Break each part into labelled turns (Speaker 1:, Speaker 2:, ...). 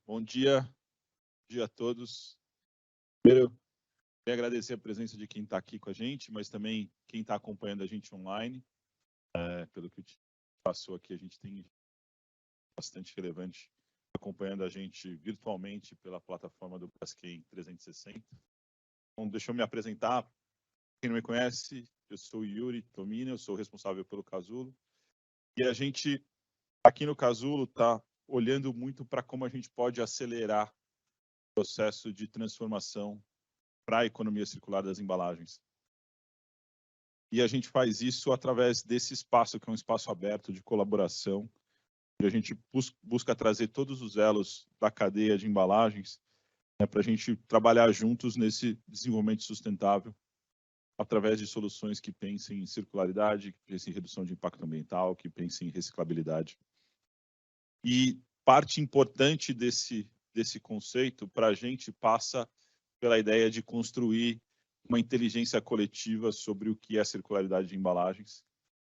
Speaker 1: Bom dia a todos. Primeiro, queria agradecer a presença de quem está aqui com a gente, mas também quem está acompanhando a gente online. Pelo que passou aqui, a gente tem bastante relevante acompanhando a gente virtualmente pela plataforma do Braskem 360. Então, deixa eu me apresentar. Quem não me conhece, eu sou Yuri Tomini, eu sou responsável pelo Casulo. E a gente, aqui no Casulo, está olhando muito para como a gente pode acelerar o processo de transformação para a economia circular das embalagens. E a gente faz isso através desse espaço, que é um espaço aberto de colaboração, onde a gente busca trazer todos os elos da cadeia de embalagens, né, para a gente trabalhar juntos nesse desenvolvimento sustentável, através de soluções que pensem em circularidade, que pensem em redução de impacto ambiental, que pensem em reciclabilidade. E parte importante desse conceito, para a gente, passa pela ideia de construir uma inteligência coletiva sobre o que é circularidade de embalagens.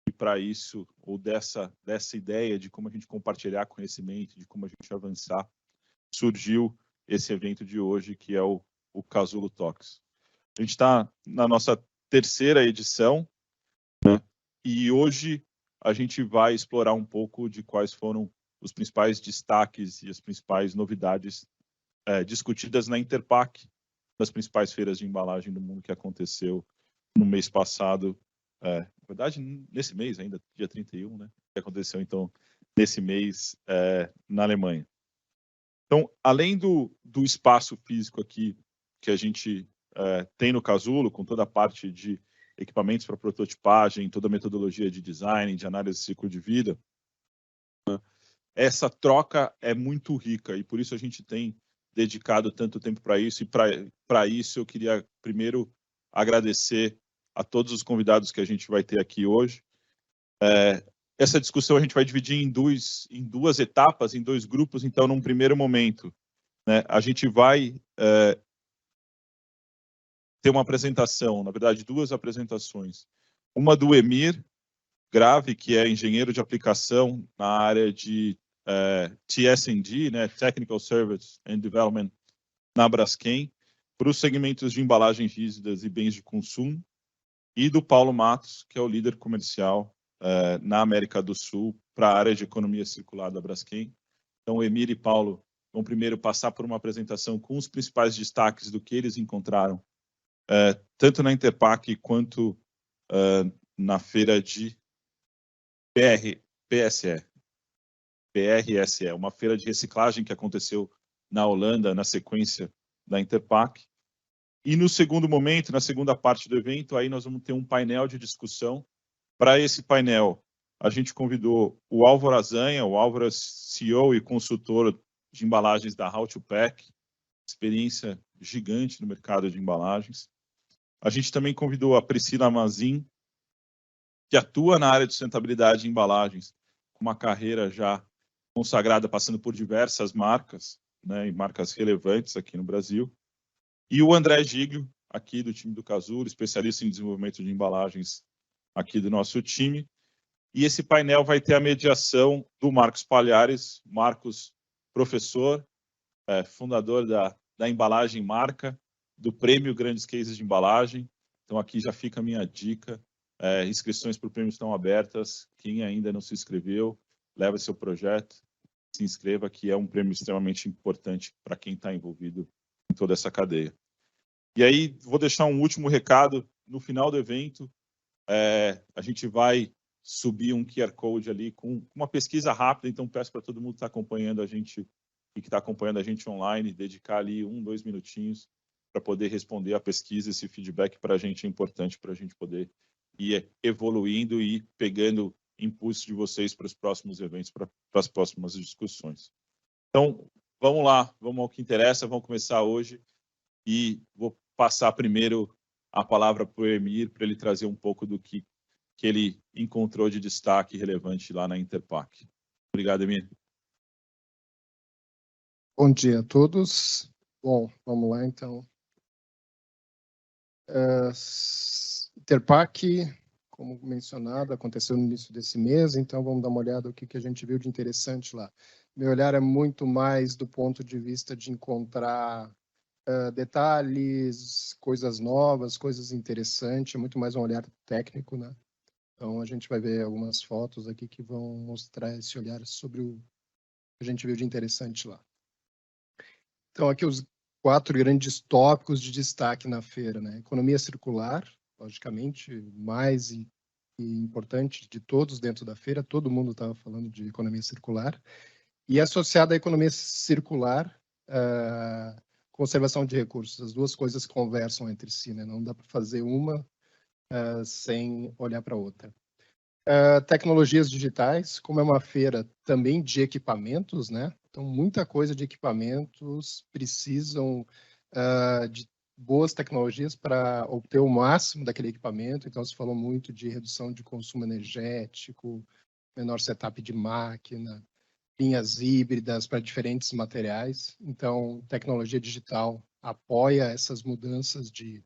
Speaker 1: E para isso, ou dessa ideia de como a gente compartilhar conhecimento, de como a gente avançar, surgiu esse evento de hoje, que é o Casulo Talks. A gente está na nossa terceira edição, né? E hoje a gente vai explorar um pouco de quais foram os principais destaques e as principais novidades discutidas na Interpack, das principais feiras de embalagem do mundo, que aconteceu no mês passado, na verdade, nesse mês ainda, dia 31, né? Que aconteceu, então, nesse mês na Alemanha. Então, além do espaço físico aqui que a gente tem no Casulo, com toda a parte de equipamentos para prototipagem, toda a metodologia de design, de análise de ciclo de vida, essa troca é muito rica e por isso a gente tem dedicado tanto tempo para isso. E para isso eu queria primeiro agradecer a todos os convidados que a gente vai ter aqui hoje. Essa discussão a gente vai dividir em duas etapas, em dois grupos. Então, num primeiro momento, né, a gente vai ter uma apresentação, na verdade, duas apresentações. Uma do Emir Grave, que é engenheiro de aplicação na área de TS&D, né, Technical Service and Development, na Braskem, para os segmentos de embalagens rígidas e bens de consumo, e do Paulo Matos, que é o líder comercial na América do Sul, para a área de economia circular da Braskem. Então, o Emir e Paulo vão primeiro passar por uma apresentação com os principais destaques do que eles encontraram, tanto na Interpack quanto na feira de PRSE, uma feira de reciclagem que aconteceu na Holanda, na sequência da Interpack. E no segundo momento, na segunda parte do evento, aí nós vamos ter um painel de discussão. Para esse painel, a gente convidou o Álvaro Azanha, o Álvaro é CEO e consultor de embalagens da How to Pack, experiência gigante no mercado de embalagens. A gente também convidou a Priscila Mazin, que atua na área de sustentabilidade de embalagens, com uma carreira já consagrada, passando por diversas marcas, né, e marcas relevantes aqui no Brasil. E o André Giglio, aqui do time do Casulo, especialista em desenvolvimento de embalagens aqui do nosso time. E esse painel vai ter a mediação do Marcos Palhares. Marcos, professor, fundador da Embalagem Marca, do Prêmio Grandes Cases de Embalagem. Então, aqui já fica a minha dica. Inscrições para o prêmio estão abertas. Quem ainda não se inscreveu, leva seu projeto, se inscreva, que é um prêmio extremamente importante para quem está envolvido em toda essa cadeia. E aí, vou deixar um último recado. No final do evento, a gente vai subir um QR Code ali com uma pesquisa rápida, então peço para todo mundo que está acompanhando a gente e que está acompanhando a gente online, dedicar ali 2 minutinhos para poder responder a pesquisa. Esse feedback para a gente é importante para a gente poder ir evoluindo e pegando impulso de vocês para os próximos eventos, para as próximas discussões. Então, vamos lá, vamos ao que interessa, vamos começar hoje e vou passar primeiro a palavra para o Emir, para ele trazer um pouco do que ele encontrou de destaque relevante lá na Interpack. Obrigado, Emir.
Speaker 2: Bom dia a todos. Bom, vamos lá, então. Interpack, como mencionado, aconteceu no início desse mês, então vamos dar uma olhada no que a gente viu de interessante lá. Meu olhar é muito mais do ponto de vista de encontrar detalhes, coisas novas, coisas interessantes, é muito mais um olhar técnico, né? Então, a gente vai ver algumas fotos aqui que vão mostrar esse olhar sobre o que a gente viu de interessante lá. Então, aqui os 4 grandes tópicos de destaque na feira, né? Economia circular, logicamente, mais importante de todos dentro da feira, todo mundo estava falando de economia circular. E associada à economia circular, conservação de recursos. As duas coisas conversam entre si, né? Não dá para fazer uma sem olhar para a outra. Tecnologias digitais, como é uma feira também de equipamentos, né? Então, muita coisa de equipamentos precisam de boas tecnologias para obter o máximo daquele equipamento. Então, se falou muito de redução de consumo energético, menor setup de máquina, linhas híbridas para diferentes materiais. Então, tecnologia digital apoia essas mudanças de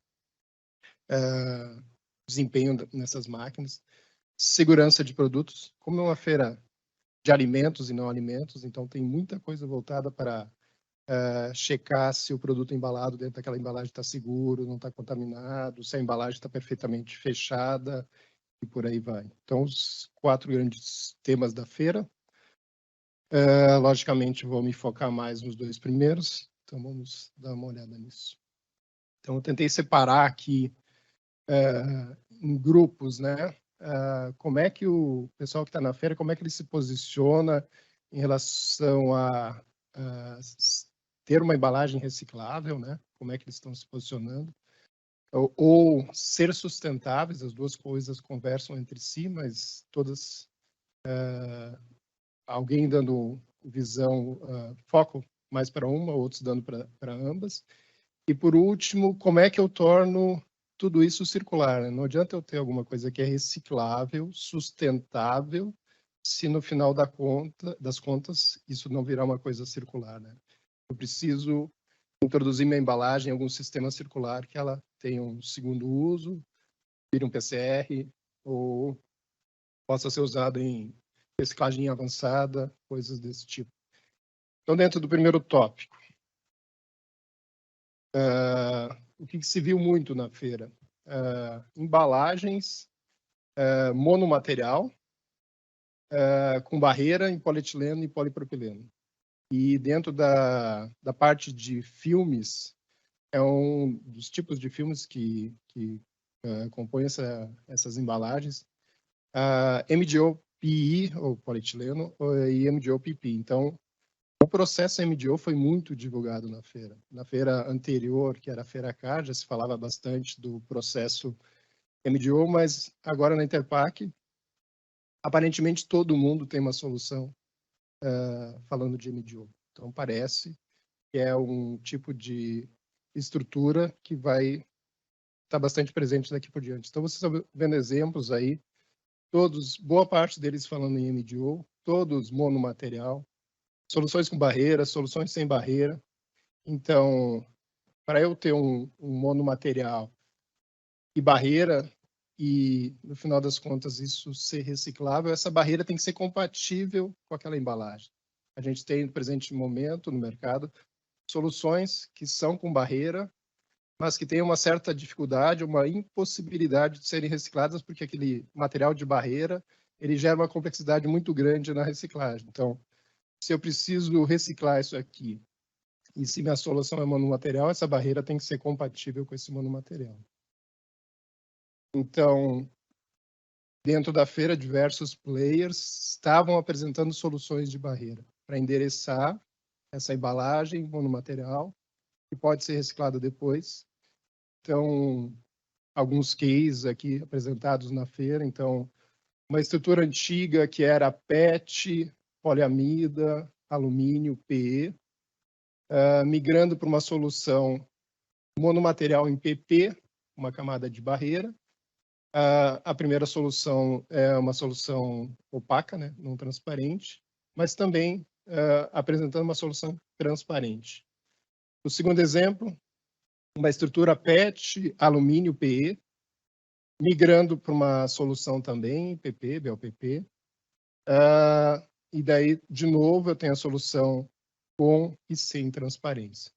Speaker 2: desempenho nessas máquinas. Segurança de produtos, como é uma feira de alimentos e não alimentos, então tem muita coisa voltada para checar se o produto embalado dentro daquela embalagem está seguro, não está contaminado, se a embalagem está perfeitamente fechada e por aí vai. Então, os 4 grandes temas da feira. Logicamente, vou me focar mais nos 2 primeiros, então vamos dar uma olhada nisso. Então, eu tentei separar aqui em grupos, né? Como é que o pessoal que está na feira, como é que ele se posiciona em relação a ter uma embalagem reciclável, né? Como é que eles estão se posicionando? Ou ser sustentáveis, as duas coisas conversam entre si, mas todas alguém dando visão, foco mais para uma, outros dando para ambas. E por último, como é que eu torno tudo isso circular, né? Não adianta eu ter alguma coisa que é reciclável, sustentável, se no final das contas isso não virar uma coisa circular, né? Eu preciso introduzir minha embalagem em algum sistema circular que ela tenha um segundo uso, vire um PCR, ou possa ser usado em reciclagem avançada, coisas desse tipo. Então, dentro do primeiro tópico, o que se viu muito na feira? Embalagens monomaterial com barreira em polietileno e polipropileno. E dentro da parte de filmes, é um dos tipos de filmes que compõem essas embalagens, MDO-PE, ou polietileno, e MDO-PP. Então, o processo MDO foi muito divulgado na feira. Na feira anterior, que era a Feira Car, já se falava bastante do processo MDO, mas agora na Interpack, aparentemente todo mundo tem uma solução falando de MDO. Então, parece que é um tipo de estrutura que vai estar bastante presente daqui por diante. Então, vocês estão vendo exemplos aí, todos, boa parte deles falando em MDO, todos monomaterial, soluções com barreira, soluções sem barreira. Então, para eu ter um monomaterial e barreira, e no final das contas isso ser reciclável, essa barreira tem que ser compatível com aquela embalagem. A gente tem no presente momento no mercado soluções que são com barreira, mas que têm uma certa dificuldade, uma impossibilidade de serem recicladas, porque aquele material de barreira ele gera uma complexidade muito grande na reciclagem. Então, se eu preciso reciclar isso aqui, e se minha solução é monomaterial, essa barreira tem que ser compatível com esse monomaterial. Então, dentro da feira, diversos players estavam apresentando soluções de barreira para endereçar essa embalagem monomaterial, que pode ser reciclada depois. Então, alguns cases aqui apresentados na feira. Então, uma estrutura antiga que era PET, poliamida, alumínio, PE, migrando para uma solução monomaterial em PP, uma camada de barreira. A primeira solução é uma solução opaca, né, não transparente, mas também apresentando uma solução transparente. O segundo exemplo, uma estrutura PET, alumínio, PE, migrando para uma solução também, PP, BLPP, e daí, de novo, eu tenho a solução com e sem transparência.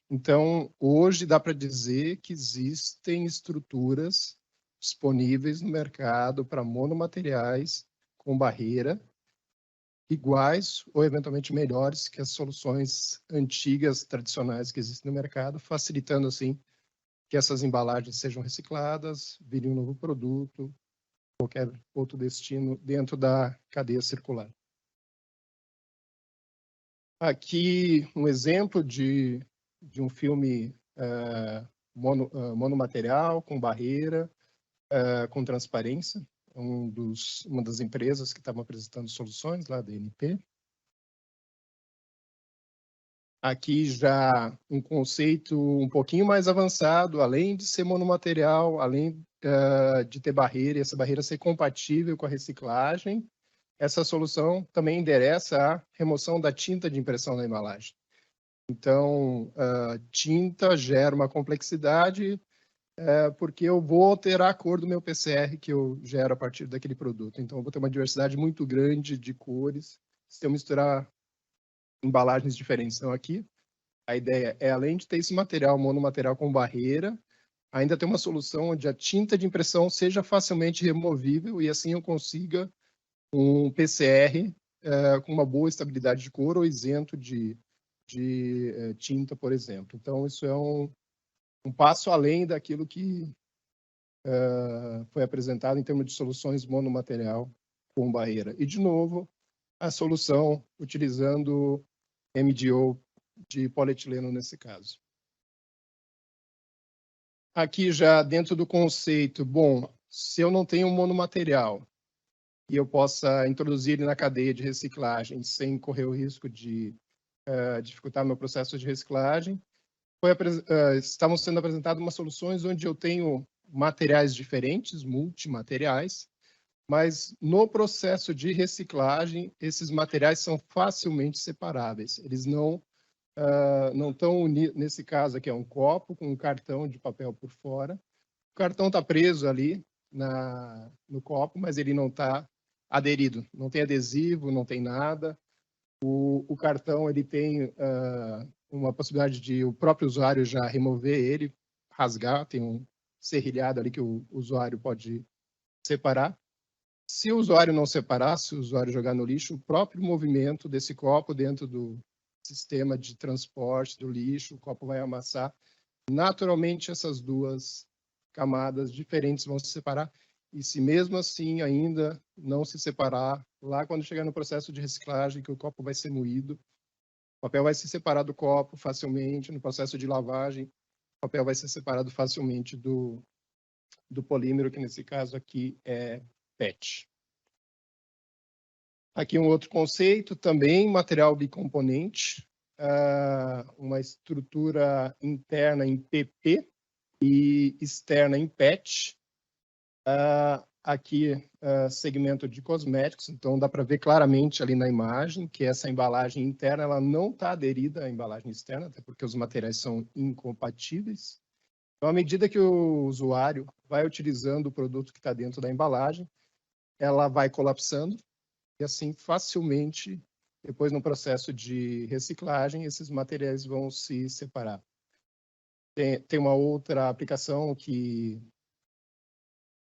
Speaker 2: Então, hoje dá para dizer que existem estruturas disponíveis no mercado para monomateriais com barreira, iguais ou eventualmente melhores que as soluções antigas, tradicionais que existem no mercado, facilitando, assim, que essas embalagens sejam recicladas, virem um novo produto, qualquer outro destino dentro da cadeia circular. Aqui um exemplo de um filme monomaterial, com barreira, com transparência, uma das empresas que estavam apresentando soluções lá da NP. Aqui já um conceito um pouquinho mais avançado, além de ser monomaterial, além de ter barreira, e essa barreira ser compatível com a reciclagem, essa solução também endereça a remoção da tinta de impressão na embalagem. Então, tinta gera uma complexidade, porque eu vou alterar a cor do meu PCR que eu gero a partir daquele produto. Então, eu vou ter uma diversidade muito grande de cores se eu misturar embalagens diferentes. Então, aqui, a ideia é, além de ter esse material monomaterial com barreira, ainda ter uma solução onde a tinta de impressão seja facilmente removível e assim eu consiga um PCR com uma boa estabilidade de cor ou isento de tinta, por exemplo. Então, isso é um passo além daquilo que foi apresentado em termos de soluções monomaterial com barreira. E, de novo, a solução utilizando MDO de polietileno nesse caso. Aqui já dentro do conceito, bom, se eu não tenho um monomaterial e eu possa introduzir ele na cadeia de reciclagem sem correr o risco de dificultar meu processo de reciclagem, estavam sendo apresentadas umas soluções onde eu tenho materiais diferentes, multimateriais, mas no processo de reciclagem, esses materiais são facilmente separáveis. Eles não estão unidos. Nesse caso aqui é um copo com um cartão de papel por fora. O cartão está preso ali no copo, mas ele não está aderido. Não tem adesivo, não tem nada. O cartão ele tem uma possibilidade de o próprio usuário já remover ele, rasgar, tem um serrilhado ali que o usuário pode separar. Se o usuário não separar, se o usuário jogar no lixo, o próprio movimento desse copo dentro do sistema de transporte do lixo, o copo vai amassar. Naturalmente, essas duas camadas diferentes vão se separar. E se mesmo assim ainda não se separar, lá quando chegar no processo de reciclagem, que o copo vai ser moído, o papel vai se separar do copo facilmente, no processo de lavagem, o papel vai ser separado facilmente do polímero, que nesse caso aqui é PET. Aqui um outro conceito, também material bicomponente, uma estrutura interna em PP e externa em PET. Aqui, segmento de cosméticos, então dá para ver claramente ali na imagem que essa embalagem interna ela não está aderida à embalagem externa, até porque os materiais são incompatíveis. Então, à medida que o usuário vai utilizando o produto que está dentro da embalagem, ela vai colapsando e assim facilmente, depois no processo de reciclagem, esses materiais vão se separar. Tem uma outra aplicação que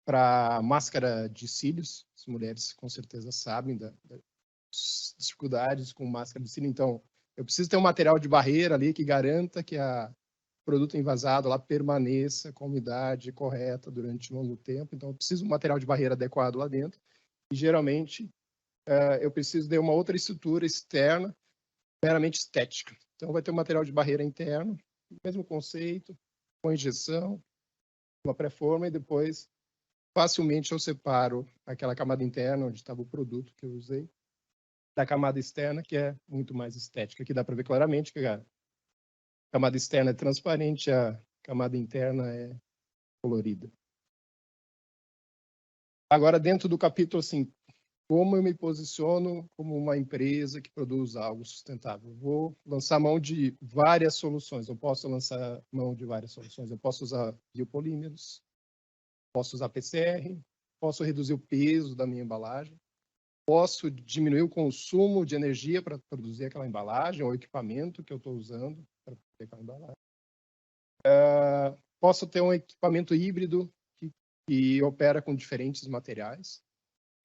Speaker 2: para máscara de cílios, as mulheres com certeza sabem das dificuldades com máscara de cílio. Então, eu preciso ter um material de barreira ali que garanta que o produto envasado lá permaneça com a umidade correta durante um longo tempo. Então, eu preciso de um material de barreira adequado lá dentro. E, geralmente, eu preciso de uma outra estrutura externa, meramente estética. Então, vai ter um material de barreira interno, mesmo conceito, com injeção, uma pré-forma e depois facilmente eu separo aquela camada interna, onde estava o produto que eu usei, da camada externa, que é muito mais estética. Aqui dá para ver claramente que a camada externa é transparente, a camada interna é colorida. Agora, dentro do capítulo, assim, como eu me posiciono como uma empresa que produz algo sustentável? Vou lançar mão de várias soluções. Eu posso lançar mão de várias soluções. Eu posso usar biopolímeros, posso usar PCR, posso reduzir o peso da minha embalagem. posso diminuir o consumo de energia para produzir aquela embalagem, ou equipamento que eu estou usando para produzir aquela embalagem. Posso ter um equipamento híbrido que opera com diferentes materiais.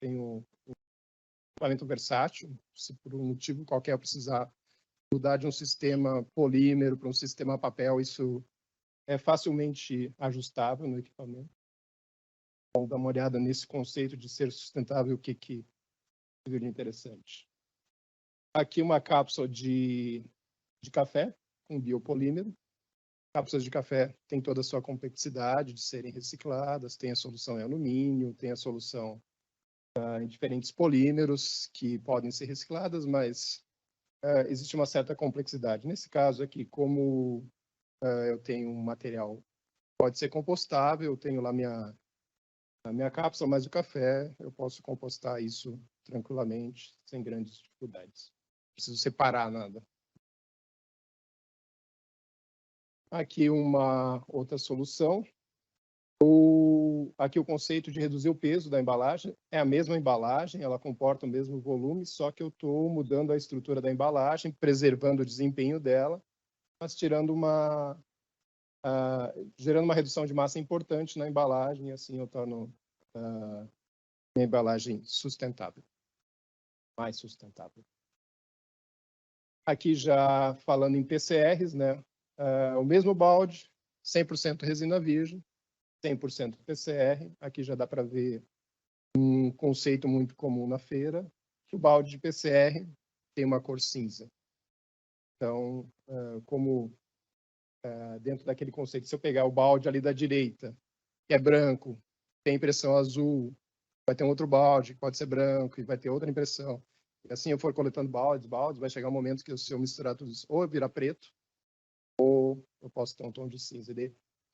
Speaker 2: Tenho um equipamento versátil, se por um motivo qualquer eu precisar mudar de um sistema polímero para um sistema papel, isso é facilmente ajustável no equipamento. Vamos dar uma olhada nesse conceito de ser sustentável, o que é interessante. Aqui uma cápsula de café com biopolímero. Cápsulas de café têm toda a sua complexidade de serem recicladas, tem a solução em alumínio, tem a solução em diferentes polímeros que podem ser recicladas, mas existe uma certa complexidade. Nesse caso aqui, como eu tenho um material que pode ser compostável, eu tenho lá a minha cápsula, mas o café, eu posso compostar isso tranquilamente, sem grandes dificuldades. Não preciso separar nada. Aqui uma outra solução. Aqui o conceito de reduzir o peso da embalagem. É a mesma embalagem, ela comporta o mesmo volume, só que eu estou mudando a estrutura da embalagem, preservando o desempenho dela, mas gerando uma redução de massa importante na embalagem, e assim eu torno minha embalagem sustentável, mais sustentável. Aqui já falando em PCRs, né? O mesmo balde, 100% resina virgem, 100% PCR. Aqui já dá para ver um conceito muito comum na feira, que o balde de PCR tem uma cor cinza. Então, como dentro daquele conceito, se eu pegar o balde ali da direita, que é branco, tem impressão azul, vai ter um outro balde que pode ser branco e vai ter outra impressão. E assim eu for coletando baldes, vai chegar um momento que se eu misturar tudo isso, ou virar preto, ou eu posso ter um tom de cinza.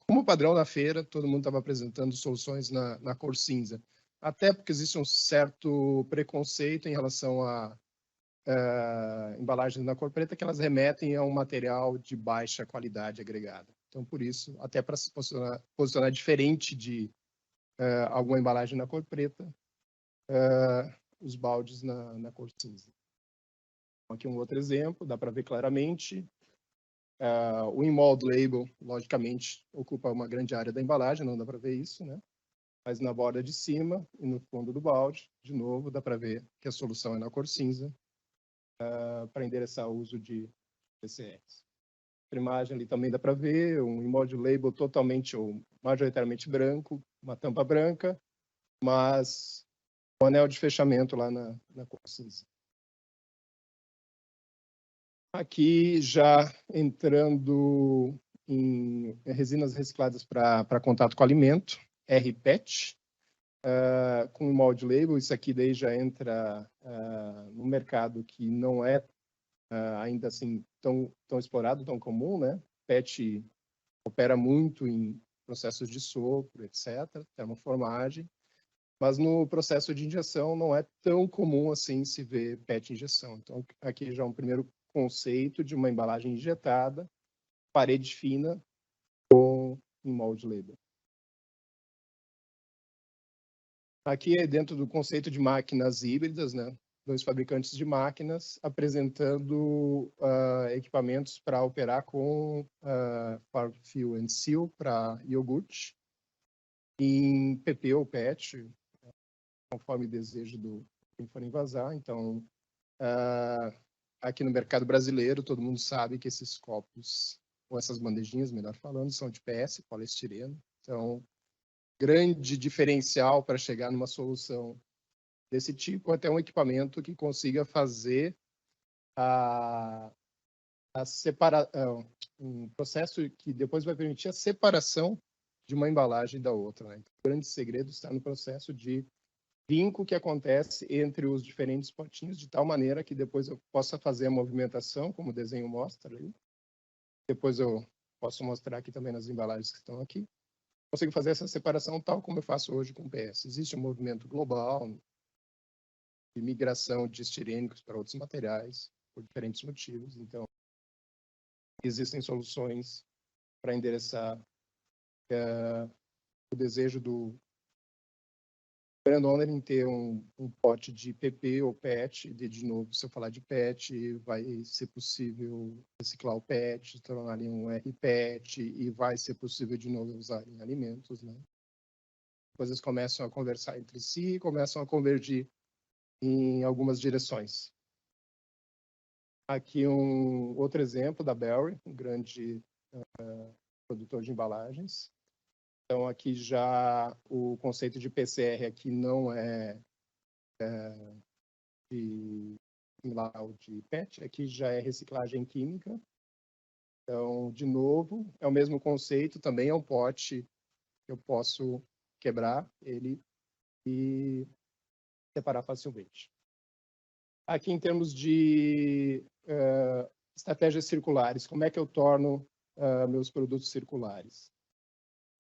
Speaker 2: Como padrão na feira, todo mundo estava apresentando soluções na cor cinza. Até porque existe um certo preconceito em relação a embalagens na cor preta, que elas remetem a um material de baixa qualidade agregada. Então, por isso, até para se posicionar diferente de alguma embalagem na cor preta, os baldes na cor cinza. Aqui um outro exemplo, dá para ver claramente. O in-mold label, logicamente, ocupa uma grande área da embalagem, não dá para ver isso, né? Mas na borda de cima e no fundo do balde, de novo, dá para ver que a solução é na cor cinza, para endereçar o uso de PCRs. A imagem ali também dá para ver um in-mold label totalmente ou majoritariamente branco, uma tampa branca, mas o anel de fechamento lá na cor cinza. Aqui já entrando em resinas recicladas para contato com alimento, RPET, com molde label. Isso aqui daí já entra no mercado que não é ainda assim tão explorado, tão comum, né? PET opera muito em processos de sopro, etc., termoformagem, mas no processo de injeção não é tão comum assim se ver PET injeção. Então, aqui já é um primeiro conceito de uma embalagem injetada, parede fina, em molde label. Aqui é dentro do conceito de máquinas híbridas, né? 2 fabricantes de máquinas apresentando equipamentos para operar com Farm Fill and Seal para iogurte, em PP ou PET, conforme desejo do quem for envasar. Então, aqui no mercado brasileiro, todo mundo sabe que esses copos, ou essas bandejinhas, melhor falando, são de PS, poliestireno. Então, grande diferencial para chegar numa solução desse tipo, até um equipamento que consiga fazer um processo que depois vai permitir a separação de uma embalagem da outra. Né? Então, o grande segredo está no processo de vinco que acontece entre os diferentes potinhos, de tal maneira que depois eu possa fazer a movimentação, como o desenho mostra ali. Depois eu posso mostrar aqui também nas embalagens que estão aqui. Consigo fazer essa separação tal como eu faço hoje com o PS. Existe um movimento global de migração de estirênicos para outros materiais, por diferentes motivos. Então, existem soluções para endereçar o desejo do brand owner em ter um pote de PP ou PET, de novo, se eu falar de PET, vai ser possível reciclar o PET, tornar ali um RPET, e vai ser possível de novo usar em alimentos, né? Coisas começam a conversar entre si, começam a convergir em algumas direções. Aqui um outro exemplo da Berry, um grande produtor de embalagens. Então, aqui já o conceito de PCR aqui não é de PET, aqui já é reciclagem química. Então, de novo, é o mesmo conceito, também é um pote que eu posso quebrar ele e separar facilmente. Aqui, em termos de estratégias circulares, como é que eu torno meus produtos circulares?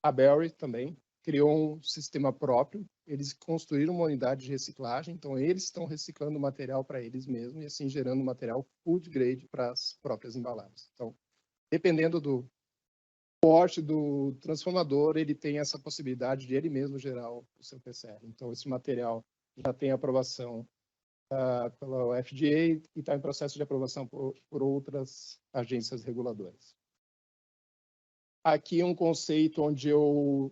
Speaker 2: A Berry também criou um sistema próprio. Eles construíram uma unidade de reciclagem, então eles estão reciclando material para eles mesmos e assim gerando material food grade para as próprias embalagens. Então, dependendo do porte do transformador, ele tem essa possibilidade de ele mesmo gerar o seu PCR. Então, esse material já tem aprovação pela FDA e está em processo de aprovação por outras agências reguladoras. Aqui um conceito onde eu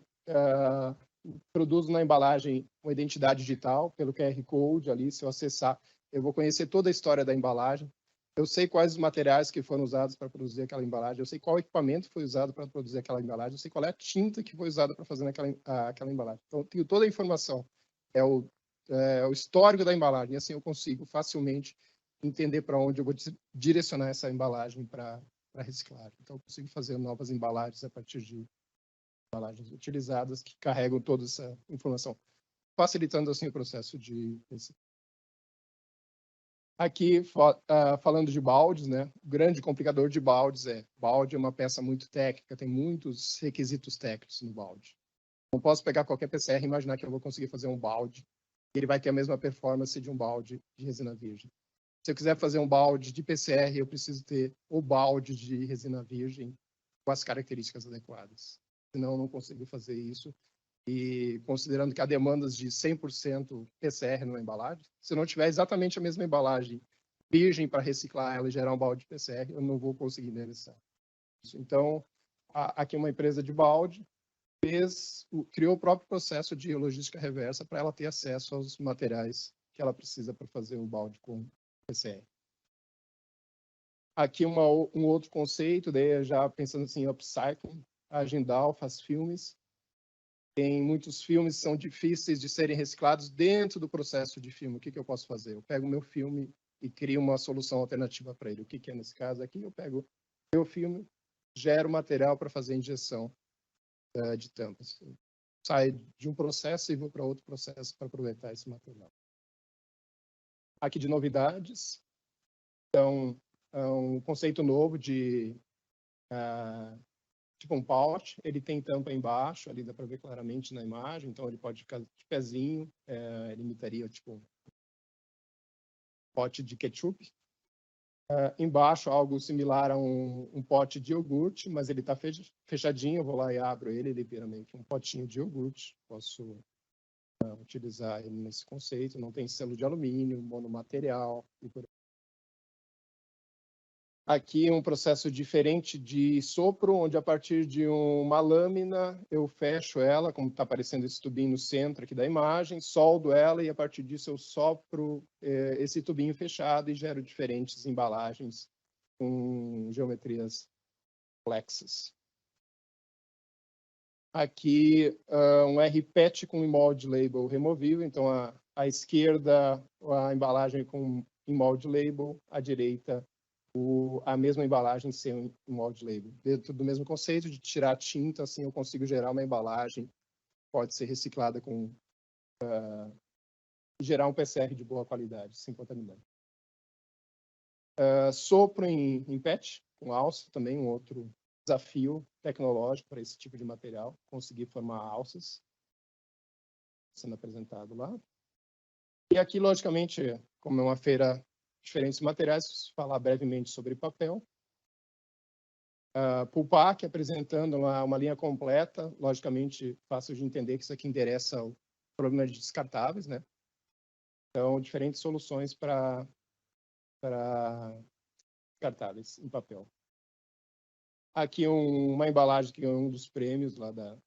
Speaker 2: produzo na embalagem uma identidade digital pelo QR Code ali. Se eu acessar, eu vou conhecer toda a história da embalagem. Eu sei quais os materiais que foram usados para produzir aquela embalagem. Eu sei qual equipamento foi usado para produzir aquela embalagem. Eu sei qual é a tinta que foi usada para fazer aquela embalagem. Então, eu tenho toda a informação. É o histórico da embalagem. E assim eu consigo facilmente entender para onde eu vou direcionar essa embalagem para reciclagem. Então, eu consigo fazer novas embalagens a partir de embalagens utilizadas que carregam toda essa informação, facilitando assim o processo de reciclagem. Aqui, falando de baldes, né? O grande complicador de baldes balde é uma peça muito técnica, tem muitos requisitos técnicos no balde. Não posso pegar qualquer PCR e imaginar que eu vou conseguir fazer um balde e ele vai ter a mesma performance de um balde de resina virgem. Se eu quiser fazer um balde de PCR, eu preciso ter o balde de resina virgem com as características adequadas. Senão, eu não consigo fazer isso. E considerando que há demandas de 100% PCR numa embalagem, se eu não tiver exatamente a mesma embalagem virgem para reciclar ela e gerar um balde de PCR, eu não vou conseguir endereçar. Então, aqui uma empresa de balde criou o próprio processo de logística reversa para ela ter acesso aos materiais que ela precisa para fazer o balde com PCR. Aqui um outro conceito, daí já pensando assim, upcycling, a Jindal faz filmes. Tem muitos filmes que são difíceis de serem reciclados dentro do processo de filme. O que eu posso fazer? Eu pego o meu filme e crio uma solução alternativa para ele. O que é nesse caso aqui? Eu pego o meu filme, gero material para fazer injeção de tampas. Sai de um processo e vou para outro processo para aproveitar esse material. Aqui de novidades. Então, um conceito novo de tipo um pouch, ele tem tampa embaixo, ali dá para ver claramente na imagem, então ele pode ficar de pezinho, ele imitaria tipo um pote de ketchup. Embaixo, algo similar a um pote de iogurte, mas ele está fechadinho, eu vou lá e abro ele, ele vira meio que um potinho de iogurte. Posso utilizar ele nesse conceito, não tem selo de alumínio, monomaterial e por aí. Aqui um processo diferente de sopro, onde a partir de uma lâmina eu fecho ela, como está aparecendo esse tubinho no centro aqui da imagem, soldo ela e a partir disso eu sopro esse tubinho fechado e gero diferentes embalagens com geometrias complexas. Aqui um RPET com molde label removível, então à esquerda a embalagem com molde label, à direita a mesma embalagem sem um molde label. Dentro do mesmo conceito de tirar tinta, assim eu consigo gerar uma embalagem, pode ser reciclada com gerar um PCR de boa qualidade, sem contaminante. Sopro em PET, com alça, também um outro desafio tecnológico para esse tipo de material, conseguir formar alças, sendo apresentado lá. E aqui, logicamente, como é uma feira diferentes materiais, falar brevemente sobre papel. Pulpac apresentando uma linha completa, logicamente fácil de entender que isso aqui endereça problema de descartáveis, né? Então, diferentes soluções para descartáveis em papel. Aqui uma embalagem que ganhou um dos prêmios lá da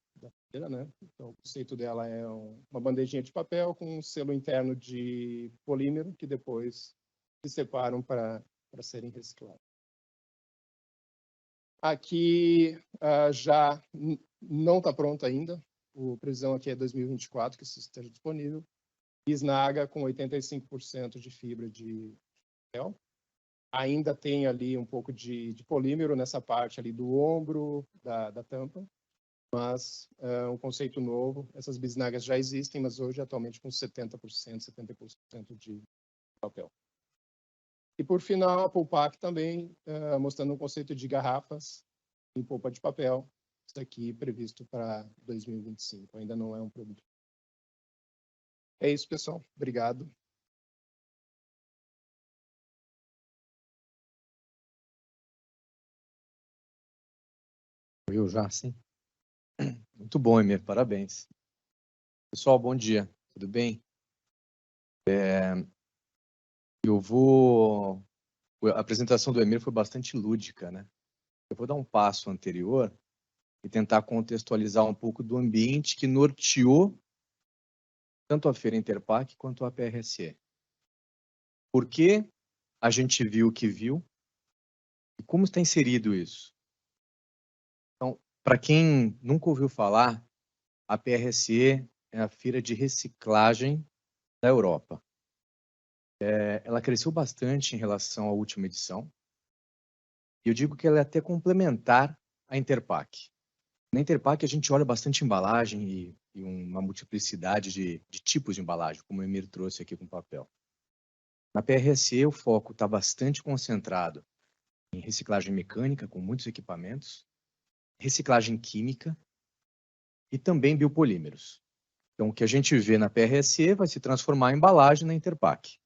Speaker 2: feira, né? Então, o conceito dela é uma bandejinha de papel com um selo interno de polímero que depois se separam para serem reciclados. Aqui já não está pronto ainda. A previsão aqui é 2024 que isso esteja disponível. Bisnaga com 85% de fibra de papel. Ainda tem ali um pouco de polímero nessa parte ali do ombro da tampa, mas é um conceito novo. Essas bisnagas já existem, mas hoje atualmente com 70%, 70% de papel. E por final, a Pulpac também mostrando um conceito de garrafas em polpa de papel. Isso aqui previsto para 2025. Ainda não é um produto. É isso, pessoal. Obrigado.
Speaker 3: Eu já, sim. Muito bom, Emir. Parabéns. Pessoal, bom dia. Tudo bem? A apresentação do Emir foi bastante lúdica, né? Eu vou dar um passo anterior e tentar contextualizar um pouco do ambiente que norteou tanto a Feira Interpac quanto a PRSE. Por que a gente viu o que viu e como está inserido isso? Então, para quem nunca ouviu falar, a PRSE é a feira de reciclagem da Europa. Ela cresceu bastante em relação à última edição. E eu digo que ela é até complementar à Interpac. Na Interpac a gente olha bastante embalagem e uma multiplicidade de tipos de embalagem, como o Emir trouxe aqui com papel. Na PRSE o foco está bastante concentrado em reciclagem mecânica, com muitos equipamentos, reciclagem química e também biopolímeros. Então, o que a gente vê na PRSE vai se transformar em embalagem na Interpac.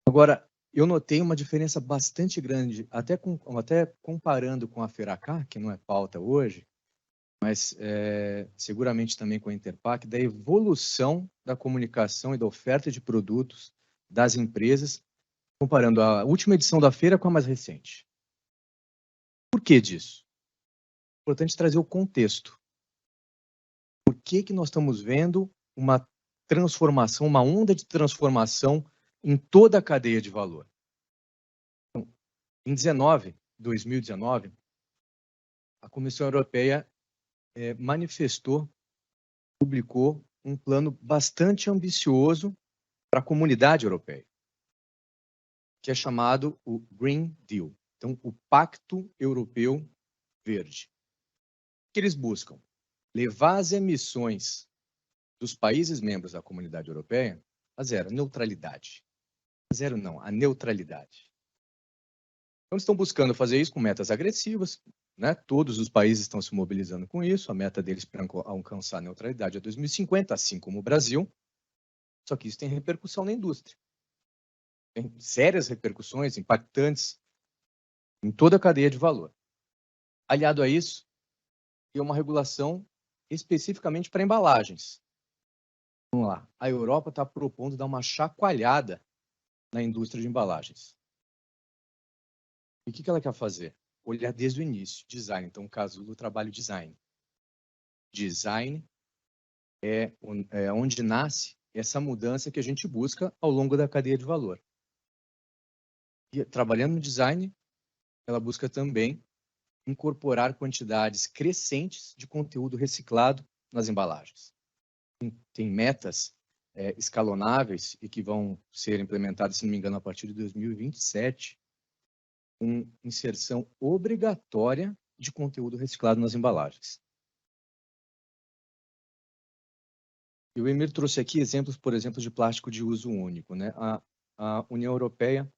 Speaker 3: Agora, eu notei uma diferença bastante grande, até comparando com a Feracá, que não é pauta hoje, mas seguramente também com a Interpac, da evolução da comunicação e da oferta de produtos das empresas, comparando a última edição da feira com a mais recente. Por que disso? É importante trazer o contexto. Por que nós estamos vendo uma transformação, uma onda de transformação em toda a cadeia de valor? Então, em 2019, a Comissão Europeia publicou um plano bastante ambicioso para a comunidade europeia, que é chamado o Green Deal, então o Pacto Europeu Verde. O que eles buscam? Levar as emissões dos países membros da comunidade europeia a zero, neutralidade. A zero não, a neutralidade. Então, eles estão buscando fazer isso com metas agressivas, né? Todos os países estão se mobilizando com isso, a meta deles para alcançar a neutralidade é 2050, assim como o Brasil, só que isso tem repercussão na indústria. Tem sérias repercussões impactantes em toda a cadeia de valor. Aliado a isso, tem uma regulação especificamente para embalagens. Vamos lá, a Europa está propondo dar uma chacoalhada na indústria de embalagens. E o que ela quer fazer? Olhar desde o início, design. Então, o caso do trabalho design. Design é onde nasce essa mudança que a gente busca ao longo da cadeia de valor. E trabalhando no design, ela busca também incorporar quantidades crescentes de conteúdo reciclado nas embalagens. Tem metas escalonáveis e que vão ser implementadas, se não me engano, a partir de 2027, com inserção obrigatória de conteúdo reciclado nas embalagens. E o Emir trouxe aqui exemplos, por exemplo, de plástico de uso único, né? A União Europeia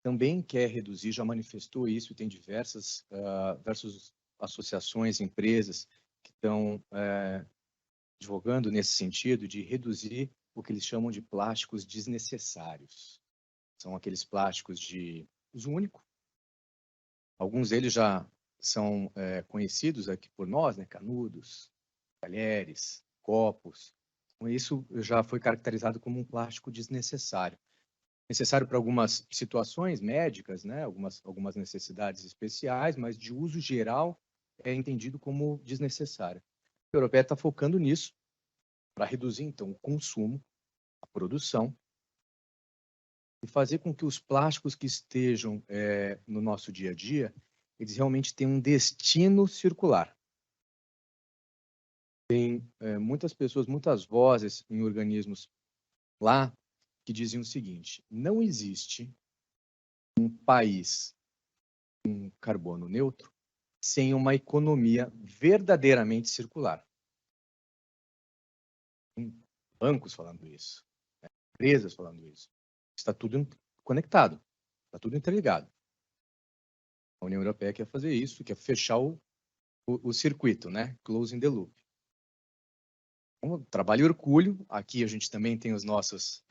Speaker 3: também quer reduzir, já manifestou isso, e tem diversas associações, empresas que estão advogando nesse sentido de reduzir o que eles chamam de plásticos desnecessários. São aqueles plásticos de uso único. Alguns deles já são conhecidos aqui por nós, né? Canudos, talheres, copos. Então, isso já foi caracterizado como um plástico desnecessário. Necessário para algumas situações médicas, né? Algumas necessidades especiais, mas de uso geral é entendido como desnecessário. A União Europeia está focando nisso para reduzir, então, o consumo, a produção, e fazer com que os plásticos que estejam no nosso dia a dia, eles realmente tenham um destino circular. Tem muitas pessoas, muitas vozes em organismos lá que dizem o seguinte: não existe um país com carbono neutro sem uma economia verdadeiramente circular. Tem bancos falando isso, né? Empresas falando isso. Está tudo conectado, está tudo interligado. A União Europeia quer fazer isso, quer fechar o circuito, né? Closing the loop. Então, trabalho e orgulho. Aqui a gente também tem os nossos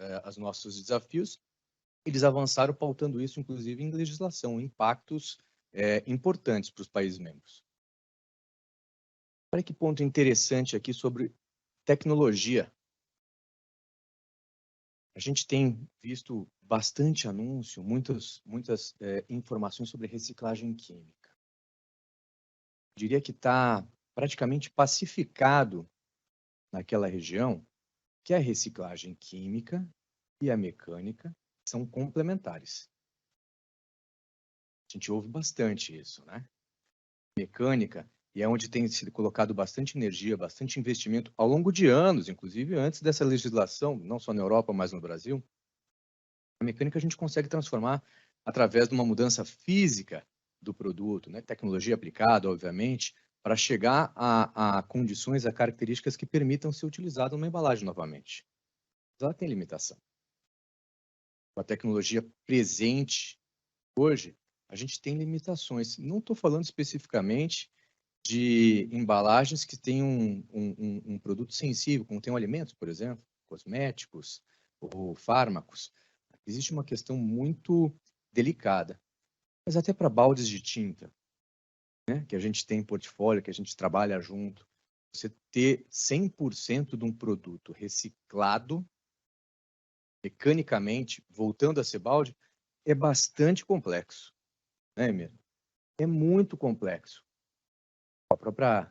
Speaker 3: desafios. Eles avançaram pautando isso, inclusive, em legislação, impactos importantes para os países membros. Olha que ponto interessante aqui sobre tecnologia. A gente tem visto bastante anúncio, muitas informações sobre reciclagem química. Eu diria que está praticamente pacificado naquela região que a reciclagem química e a mecânica são complementares. A gente ouve bastante isso, né? Mecânica, e é onde tem sido colocado bastante energia, bastante investimento ao longo de anos, inclusive antes dessa legislação, não só na Europa, mas no Brasil. A mecânica a gente consegue transformar através de uma mudança física do produto, né? Tecnologia aplicada, obviamente, para chegar a condições, a características que permitam ser utilizado numa embalagem novamente. Mas ela tem limitação. Com a tecnologia presente hoje, a gente tem limitações. Não estou falando especificamente de embalagens que têm um produto sensível, como tem alimentos, por exemplo, cosméticos ou fármacos. Existe uma questão muito delicada. Mas até para baldes de tinta, né, que a gente tem em portfólio, que a gente trabalha junto, você ter 100% de um produto reciclado, mecanicamente, voltando a ser balde, é bastante complexo, né, Emir? É muito complexo. A própria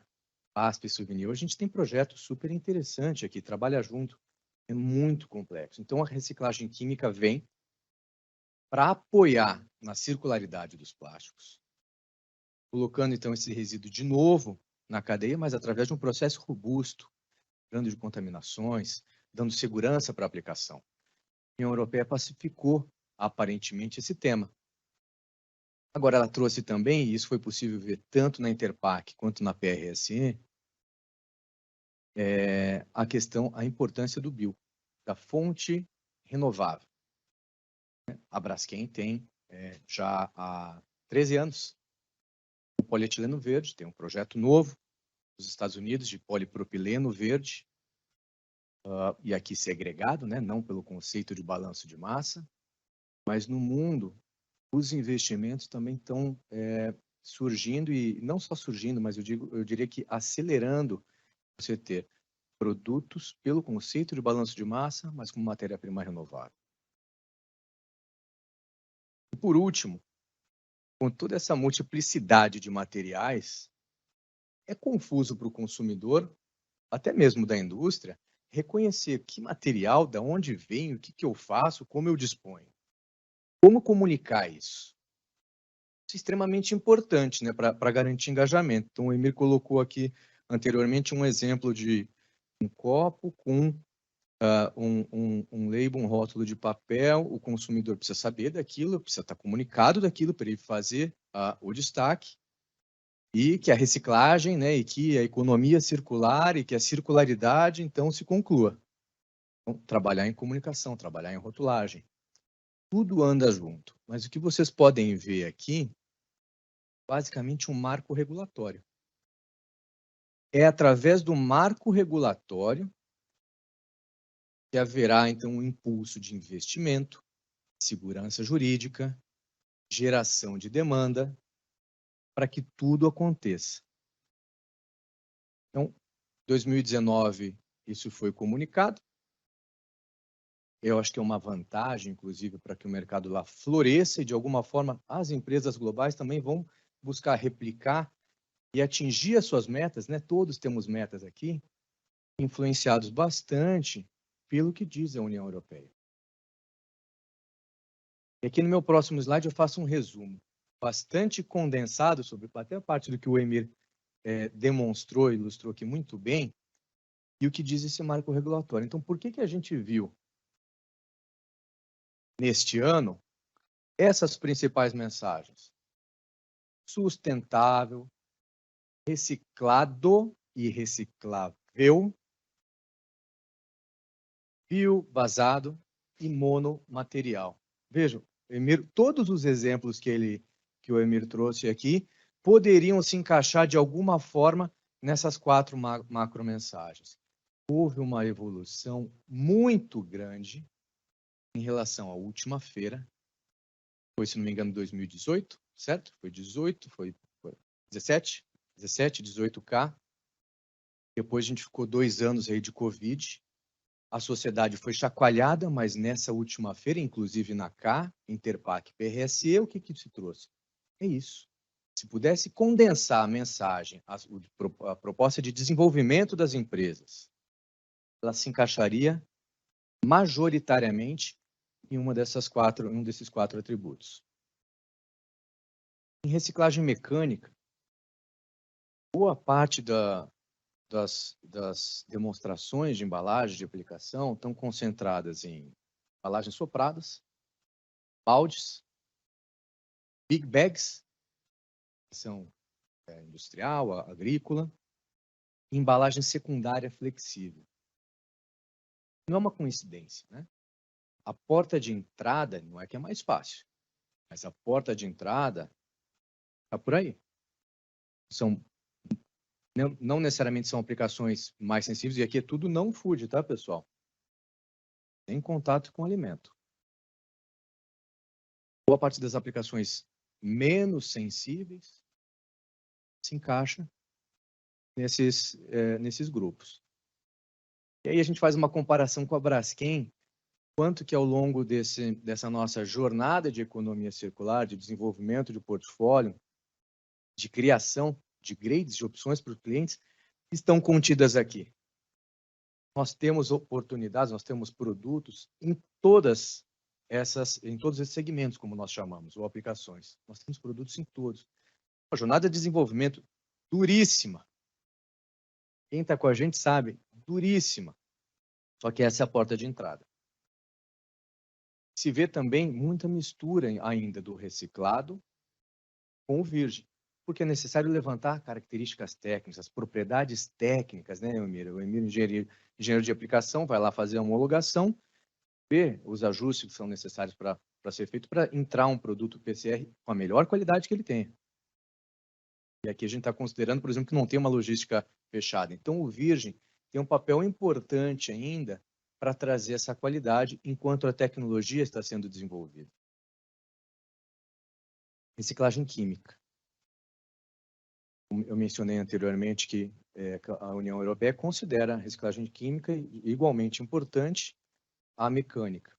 Speaker 3: ASP Souvenir, a gente tem projeto super interessante aqui, trabalha junto, é muito complexo. Então, a reciclagem química vem para apoiar na circularidade dos plásticos, colocando, então, esse resíduo de novo na cadeia, mas através de um processo robusto, livrando de contaminações, dando segurança para a aplicação. A União Europeia pacificou, aparentemente, esse tema. Agora, ela trouxe também, e isso foi possível ver tanto na Interpac quanto na PRSE, a importância do bio, da fonte renovável. A Braskem tem já há 13 anos o polietileno verde, tem um projeto novo nos Estados Unidos de polipropileno verde, e aqui segregado, né, não pelo conceito de balanço de massa, mas no mundo os investimentos também estão surgindo, e não só surgindo, mas eu diria que acelerando você ter produtos pelo conceito de balanço de massa, mas com matéria-prima renovável. E por último, com toda essa multiplicidade de materiais, é confuso para o consumidor, até mesmo da indústria, reconhecer que material, de onde vem, o que eu faço, como eu disponho. Como comunicar isso? Isso é extremamente importante, né, para garantir engajamento. Então, o Emir colocou aqui anteriormente um exemplo de um copo com um label, um rótulo de papel. O consumidor precisa saber daquilo, precisa estar comunicado daquilo para ele fazer o destaque, e que a reciclagem, né, e que a economia circular e que a circularidade, então, se conclua. Então, trabalhar em comunicação, trabalhar em rotulagem. Tudo anda junto. Mas o que vocês podem ver aqui, basicamente um marco regulatório. É através do marco regulatório que haverá, então, um impulso de investimento, segurança jurídica, geração de demanda, para que tudo aconteça. Então, 2019 isso foi comunicado. Eu acho que é uma vantagem, inclusive, para que o mercado lá floresça e, de alguma forma, as empresas globais também vão buscar replicar e atingir as suas metas, né? Todos temos metas aqui, influenciados bastante pelo que diz a União Europeia. E aqui no meu próximo slide eu faço um resumo bastante condensado sobre até a parte do que o Emir demonstrou, ilustrou aqui muito bem, e o que diz esse marco regulatório. Então, por que a gente viu neste ano essas principais mensagens? Sustentável, reciclado e reciclável, biobasado e monomaterial. Vejam, Emir, todos os exemplos que o Emir trouxe aqui poderiam se encaixar de alguma forma nessas 4 macromensagens. Houve uma evolução muito grande em relação à última feira. Foi, se não me engano, 2018, certo? Foi 18, foi 17, 18K. Depois a gente ficou 2 anos aí de Covid. A sociedade foi chacoalhada, mas nessa última feira, inclusive na K, Interpac, PRSE, o que se trouxe? É isso. Se pudesse condensar a mensagem, a proposta de desenvolvimento das empresas, ela se encaixaria majoritariamente em um desses 4 atributos. Em reciclagem mecânica, boa parte das demonstrações de embalagem de aplicação estão concentradas em embalagens sopradas, baldes, big bags, que são industrial, agrícola, e embalagem secundária flexível. Não é uma coincidência, né? A porta de entrada não é que é mais fácil, mas a porta de entrada está por aí. Não necessariamente são aplicações mais sensíveis, e aqui é tudo não food, tá, pessoal? Tem contato com o alimento. Boa parte das aplicações menos sensíveis se encaixa nesses grupos. E aí a gente faz uma comparação com a Braskem, quanto que ao longo dessa nossa jornada de economia circular, de desenvolvimento de portfólio, de criação de grades, de opções para os clientes, estão contidas aqui. Nós temos oportunidades, nós temos produtos em todos esses segmentos, como nós chamamos, ou aplicações. Nós temos produtos em todos. Uma jornada de desenvolvimento duríssima. Quem está com a gente sabe, duríssima. Só que essa é a porta de entrada. Se vê também muita mistura ainda do reciclado com o virgem, porque é necessário levantar características técnicas, as propriedades técnicas, né, Emir? O Emir, engenheiro de aplicação, vai lá fazer a homologação, ver os ajustes que são necessários para ser feito para entrar um produto PCR com a melhor qualidade que ele tem. E aqui a gente está considerando, por exemplo, que não tem uma logística fechada. Então, o virgem tem um papel importante ainda para trazer essa qualidade enquanto a tecnologia está sendo desenvolvida. Reciclagem química. Eu mencionei anteriormente que a União Europeia considera a reciclagem química igualmente importante à mecânica.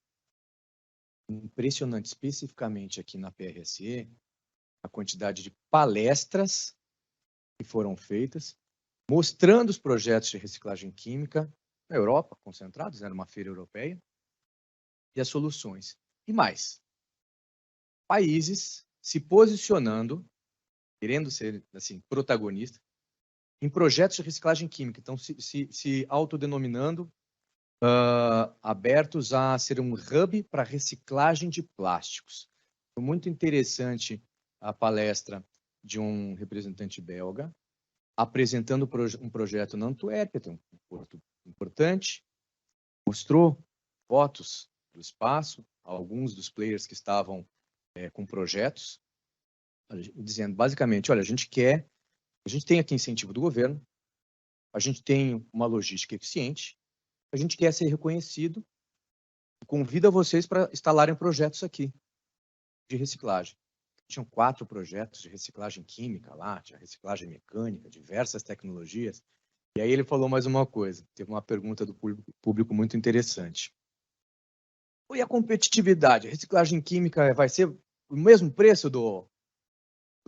Speaker 3: Impressionante, especificamente aqui na PRSE, a quantidade de palestras que foram feitas, mostrando os projetos de reciclagem química na Europa, concentrados, era uma feira europeia, e as soluções. E mais, países se posicionando, querendo ser assim, protagonista, em projetos de reciclagem química, então se autodenominando abertos a ser um hub para reciclagem de plásticos. Foi muito interessante a palestra de um representante belga, apresentando um projeto na Antuérpia, um porto importante, mostrou fotos do espaço, alguns dos players que estavam com projetos, dizendo basicamente, olha, a gente tem aqui incentivo do governo, a gente tem uma logística eficiente, a gente quer ser reconhecido e convida vocês para instalarem projetos aqui de reciclagem. Tinham 4 projetos de reciclagem química lá, de reciclagem mecânica, diversas tecnologias. E aí ele falou mais uma coisa. Teve uma pergunta do público muito interessante. E a competitividade? A reciclagem química vai ser o mesmo preço do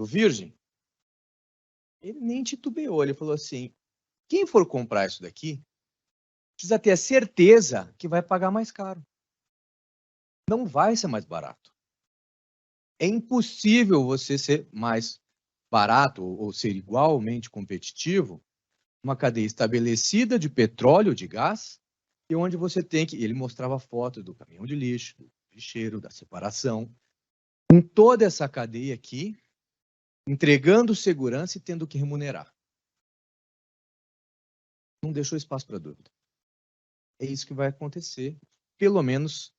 Speaker 3: virgem? Ele nem titubeou. Ele falou assim, quem for comprar isso daqui precisa ter a certeza que vai pagar mais caro. Não vai ser mais barato. É impossível você ser mais barato ou ser igualmente competitivo numa cadeia estabelecida de petróleo, de gás, e onde você tem que... Ele mostrava foto do caminhão de lixo, do lixeiro, da separação, com toda essa cadeia aqui, entregando segurança e tendo que remunerar. Não deixou espaço para dúvida. É isso que vai acontecer, pelo menos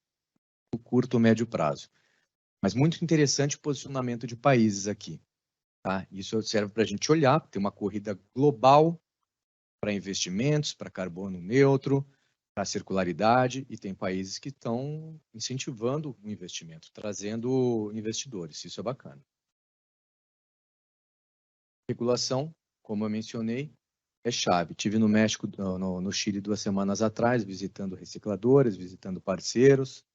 Speaker 3: no curto ou médio prazo. Mas muito interessante o posicionamento de países aqui. Tá? Isso serve para a gente olhar, tem uma corrida global para investimentos, para carbono neutro, para circularidade, e tem países que estão incentivando o investimento, trazendo investidores. Isso é bacana. Regulação, como eu mencionei, é chave. Tive no México, no Chile 2 semanas atrás, visitando recicladores, visitando parceiros.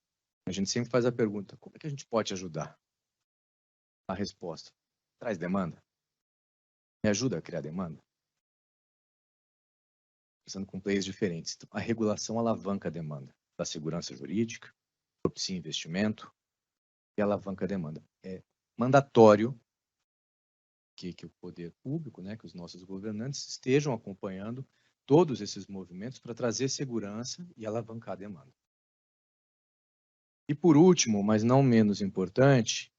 Speaker 3: A gente sempre faz a pergunta, como é que a gente pode ajudar? A resposta, traz demanda. Me ajuda a criar demanda. Pensando com players diferentes. Então, a regulação alavanca a demanda da segurança jurídica, propicia investimento e alavanca a demanda. É mandatório que o poder público, né, que os nossos governantes estejam acompanhando todos esses movimentos para trazer segurança e alavancar a demanda. E por último, mas não menos importante,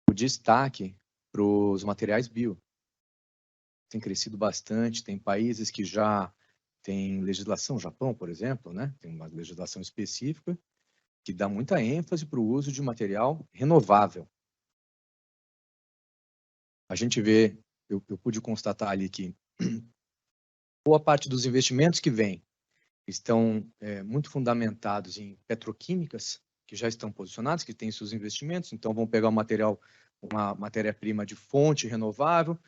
Speaker 3: o destaque para os materiais bio. Tem crescido bastante, tem países que já têm legislação, Japão, por exemplo, né, tem uma legislação específica que dá muita ênfase para o uso de material renovável. A gente vê, eu pude constatar ali que boa parte dos investimentos que vêm estão muito fundamentados em petroquímicas, que já estão posicionadas, que têm seus investimentos, então vão pegar uma matéria-prima de fonte renovável,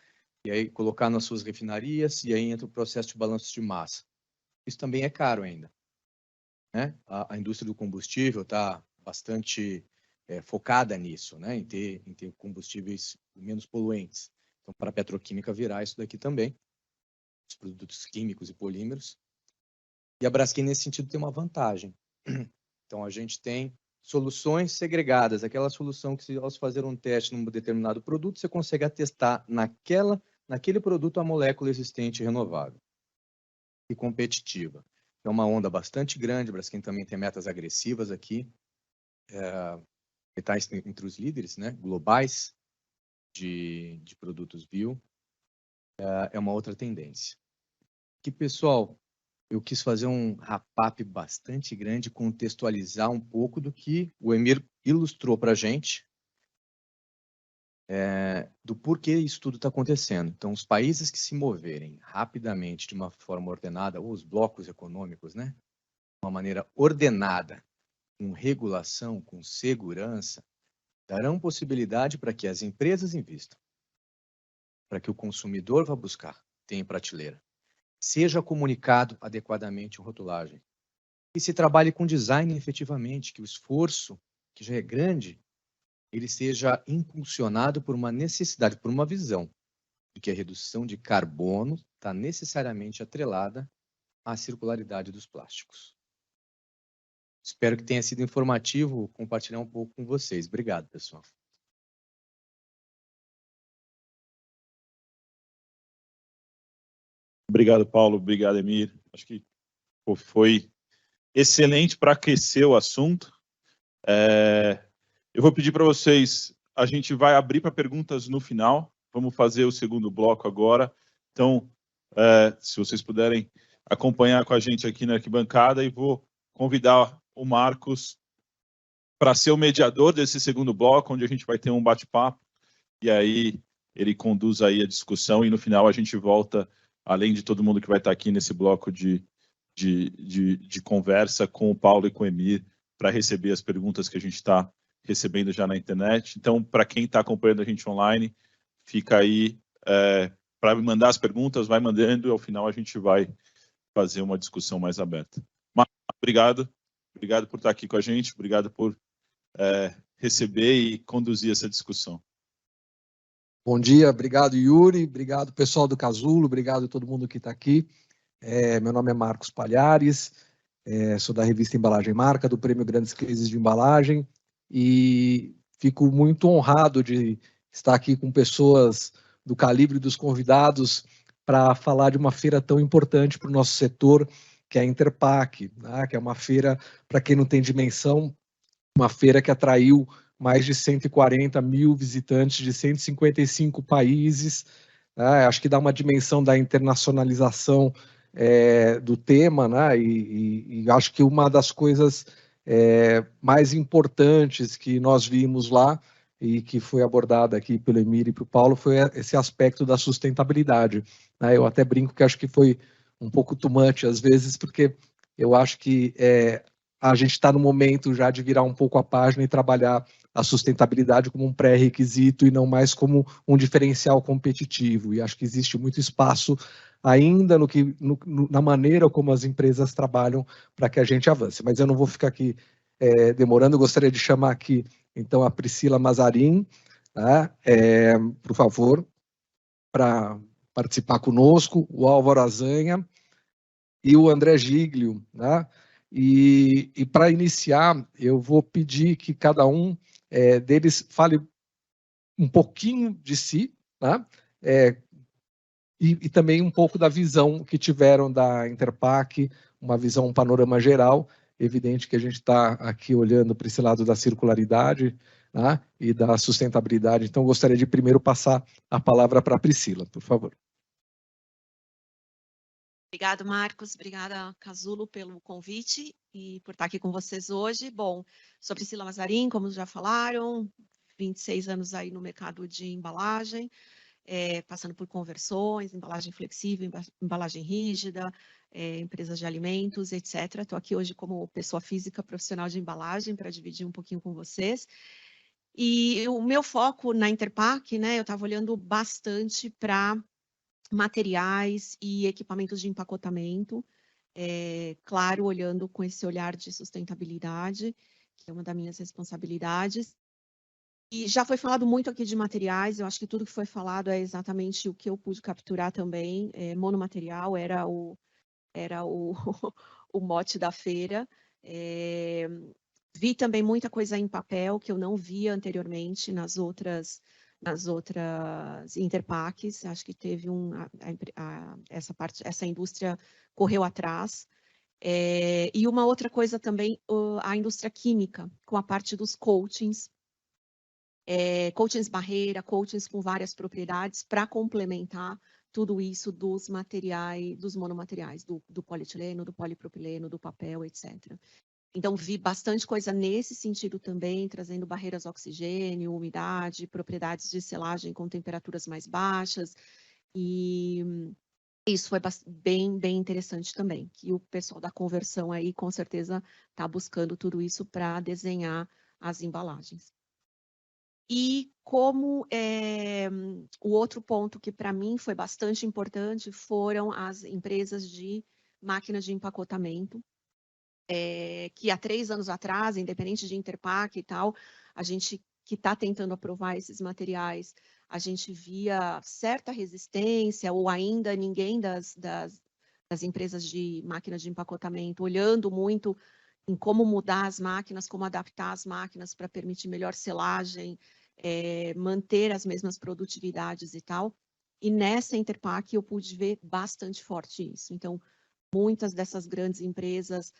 Speaker 3: e aí colocar nas suas refinarias, e aí entra o processo de balanço de massa. Isso também é caro ainda. Né? A indústria do combustível está bastante focada nisso, né? em ter combustíveis menos poluentes. Então, para a petroquímica virar isso daqui também, os produtos químicos e polímeros. E a Braskem, nesse sentido, tem uma vantagem. Então, a gente tem soluções segregadas, aquela solução que, ao se fazer um teste num determinado produto, você consegue atestar naquele produto a molécula existente renovável e competitiva. É uma onda bastante grande, a Braskem também tem metas agressivas aqui, está entre os líderes, né, globais de produtos bio, é uma outra tendência. Que, pessoal, eu quis fazer um wrap-up bastante grande, contextualizar um pouco do que o Emir ilustrou para a gente, do porquê isso tudo está acontecendo. Então, os países que se moverem rapidamente, de uma forma ordenada, ou os blocos econômicos, né, de uma maneira ordenada, com regulação, com segurança, darão possibilidade para que as empresas invistam, para que o consumidor vá buscar, tenha prateleira, seja comunicado adequadamente a rotulagem, e se trabalhe com design efetivamente, que o esforço, que já é grande, ele seja impulsionado por uma necessidade, por uma visão de que a redução de carbono está necessariamente atrelada à circularidade dos plásticos. Espero que tenha sido informativo compartilhar um pouco com vocês. Obrigado, pessoal.
Speaker 1: Obrigado, Paulo. Obrigado, Emir. Acho que foi excelente para aquecer o assunto. Eu vou pedir para vocês, a gente vai abrir para perguntas no final. Vamos fazer o segundo bloco agora. Então, se vocês puderem acompanhar com a gente aqui na arquibancada, e vou convidar o Marcos para ser o mediador desse segundo bloco, onde a gente vai ter um bate-papo, e aí ele conduz aí a discussão, e no final a gente volta, além de todo mundo que vai estar aqui nesse bloco de conversa com o Paulo e com o Emir, para receber as perguntas que a gente está recebendo já na internet. Então, para quem está acompanhando a gente online, fica aí para mandar as perguntas, vai mandando e ao final a gente vai fazer uma discussão mais aberta. Marcos, obrigado por estar aqui com a gente, obrigado por receber e conduzir essa discussão.
Speaker 4: Bom dia, obrigado Yuri, obrigado pessoal do Casulo, obrigado a todo mundo que está aqui. Meu nome é Marcos Palhares, sou da revista Embalagem Marca, do Prêmio Grandes Cases de Embalagem, e fico muito honrado de estar aqui com pessoas do calibre dos convidados para falar de uma feira tão importante para o nosso setor, que é a Interpack, né? Que é uma feira, para quem não tem dimensão, uma feira que atraiu mais de 140 mil visitantes de 155 países, né? Acho que dá uma dimensão da internacionalização do tema, né? E acho que uma das coisas mais importantes que nós vimos lá e que foi abordada aqui pelo Emílio e pelo Paulo foi esse aspecto da sustentabilidade, né? Eu até brinco que acho que foi um pouco too much às vezes, porque eu acho que a gente está no momento já de virar um pouco a página e trabalhar a sustentabilidade como um pré-requisito e não mais como um diferencial competitivo. E acho que existe muito espaço ainda na maneira como as empresas trabalham para que a gente avance. Mas eu não vou ficar aqui demorando, eu gostaria de chamar aqui, então, a Priscila Mazarin, tá? Por favor, para participar conosco, o Álvaro Azanha e o André Giglio, né? E para iniciar, eu vou pedir que cada um deles fale um pouquinho de si, tá? E também um pouco da visão que tiveram da Interpack, uma visão, um panorama geral. Evidente que a gente está aqui olhando para esse lado da circularidade, né, e da sustentabilidade. Então, gostaria de primeiro passar a palavra para a Priscila, por favor.
Speaker 5: Obrigado, Marcos. Obrigada, Casulo, pelo convite e por estar aqui com vocês hoje. Bom, sou Priscila Mazarin, como já falaram, 26 anos aí no mercado de embalagem, passando por conversões, embalagem flexível, embalagem rígida, empresas de alimentos, etc. Estou aqui hoje como pessoa física profissional de embalagem para dividir um pouquinho com vocês. E o meu foco na Interpack, né, eu estava olhando bastante para materiais e equipamentos de empacotamento, claro, olhando com esse olhar de sustentabilidade, que é uma das minhas responsabilidades. E já foi falado muito aqui de materiais, eu acho que tudo que foi falado é exatamente o que eu pude capturar também. Monomaterial era o mote da feira. Vi também muita coisa em papel que eu não via anteriormente nas outras Interpacks. Acho que teve essa indústria correu atrás. E uma outra coisa também, a indústria química, com a parte dos coatings, coatings barreira, coatings com várias propriedades para complementar tudo isso dos materiais, dos monomateriais, do polietileno, do polipropileno, do papel, etc. Então, vi bastante coisa nesse sentido também, trazendo barreiras oxigênio, umidade, propriedades de selagem com temperaturas mais baixas. E isso foi bem interessante também, que o pessoal da conversão aí, com certeza, está buscando tudo isso para desenhar as embalagens. E como o outro ponto que para mim foi bastante importante foram as empresas de máquinas de empacotamento, que há 3 anos atrás, independente de Interpack e tal, a gente que está tentando aprovar esses materiais, a gente via certa resistência ou ainda ninguém das empresas de máquinas de empacotamento olhando muito em como mudar as máquinas, como adaptar as máquinas para permitir melhor selagem, manter as mesmas produtividades e tal. E nessa Interpack eu pude ver bastante forte isso. Então, muitas dessas grandes empresas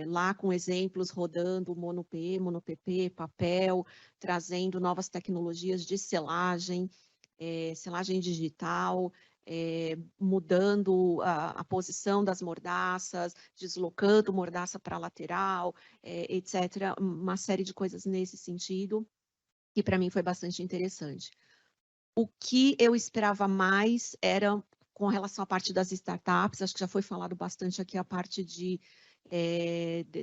Speaker 5: lá com exemplos rodando mono-P, mono-PP, papel, trazendo novas tecnologias de selagem, selagem digital, mudando a posição das mordaças, deslocando mordaça para a lateral, etc. Uma série de coisas nesse sentido, que para mim foi bastante interessante. O que eu esperava mais era com relação à parte das startups, acho que já foi falado bastante aqui a parte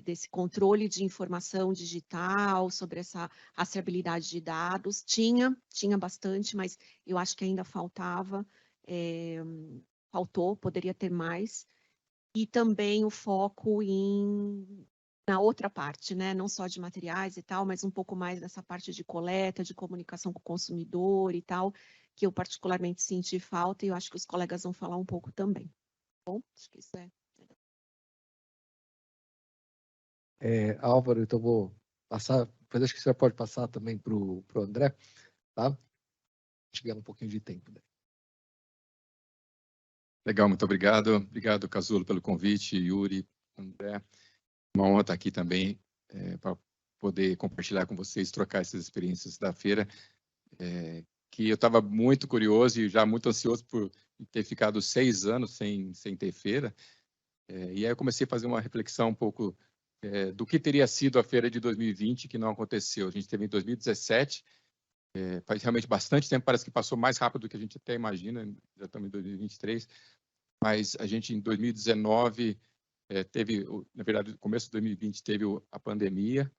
Speaker 5: desse controle de informação digital, sobre essa rastreabilidade de dados. Tinha bastante, mas eu acho que ainda faltava. faltou, poderia ter mais. E também o foco na outra parte, né? Não só de materiais e tal, mas um pouco mais nessa parte de coleta, de comunicação com o consumidor e tal, que eu particularmente senti falta e eu acho que os colegas vão falar um pouco também. Bom, acho que isso é.
Speaker 4: Álvaro, então vou passar, depois acho que você pode passar também para o André, tá? Chegando um pouquinho de tempo, né?
Speaker 6: Legal, muito obrigado. Obrigado, Casulo, pelo convite, Yuri, André. Uma honra estar aqui também para poder compartilhar com vocês, trocar essas experiências da feira, que eu estava muito curioso e já muito ansioso por ter ficado 6 anos sem ter feira. E aí eu comecei a fazer uma reflexão um pouco do que teria sido a feira de 2020, que não aconteceu. A gente teve em 2017, faz realmente bastante tempo, parece que passou mais rápido do que a gente até imagina, já estamos em 2023, mas a gente em 2019 teve, na verdade, no começo de 2020 teve a pandemia,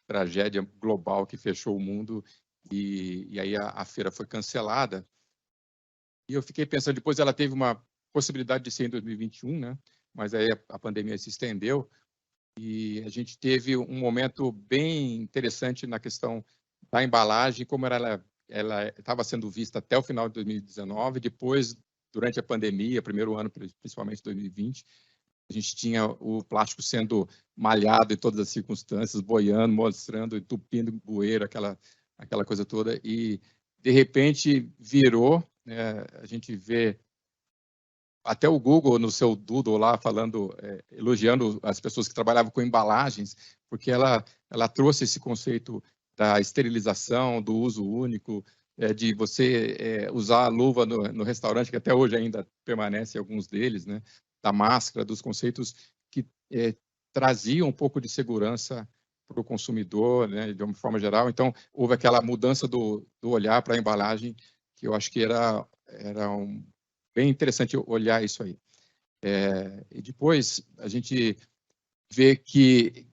Speaker 6: tragédia global que fechou o mundo, e aí a feira foi cancelada. E eu fiquei pensando, depois ela teve uma possibilidade de ser em 2021, né? Mas aí a pandemia se estendeu, e a gente teve um momento bem interessante na questão da embalagem, como ela estava sendo vista até o final de 2019, depois, durante a pandemia, primeiro ano, principalmente 2020, a gente tinha o plástico sendo malhado em todas as circunstâncias, boiando, mostrando, entupindo bueiro, aquela coisa toda, e de repente virou, né? A gente vê até o Google no seu Doodle lá falando, elogiando as pessoas que trabalhavam com embalagens, porque ela trouxe esse conceito da esterilização, do uso único, de você usar a luva no restaurante, que até hoje ainda permanece alguns deles, né? Da máscara, dos conceitos que traziam um pouco de segurança para o consumidor, né? De uma forma geral. Então, houve aquela mudança do olhar para a embalagem, que eu acho que era bem interessante olhar isso aí. E depois a gente vê que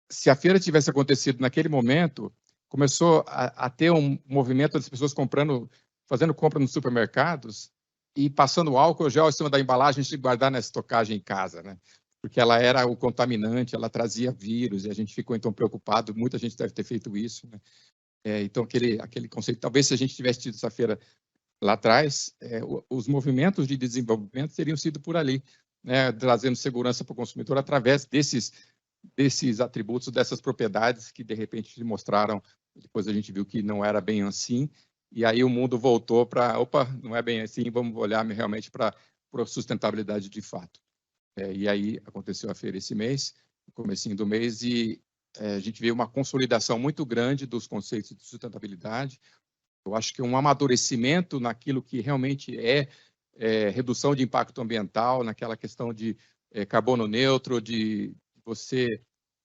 Speaker 6: se a feira tivesse acontecido naquele momento, começou a ter um movimento das pessoas fazendo compra nos supermercados e passando álcool gel em cima da embalagem de guardar na estocagem em casa, né? Porque ela era o contaminante, ela trazia vírus, e a gente ficou então preocupado, muita gente deve ter feito isso, né? Então aquele conceito, talvez se a gente tivesse tido essa feira lá atrás, os movimentos de desenvolvimento teriam sido por ali, né, trazendo segurança para o consumidor através desses atributos, dessas propriedades que de repente se mostraram, depois a gente viu que não era bem assim, e aí o mundo voltou para, opa, não é bem assim, vamos olhar realmente para a sustentabilidade de fato. E aí aconteceu a feira esse mês, no comecinho do mês, e a gente vê uma consolidação muito grande dos conceitos de sustentabilidade. Eu acho que um amadurecimento naquilo que realmente é redução de impacto ambiental, naquela questão de carbono neutro, de você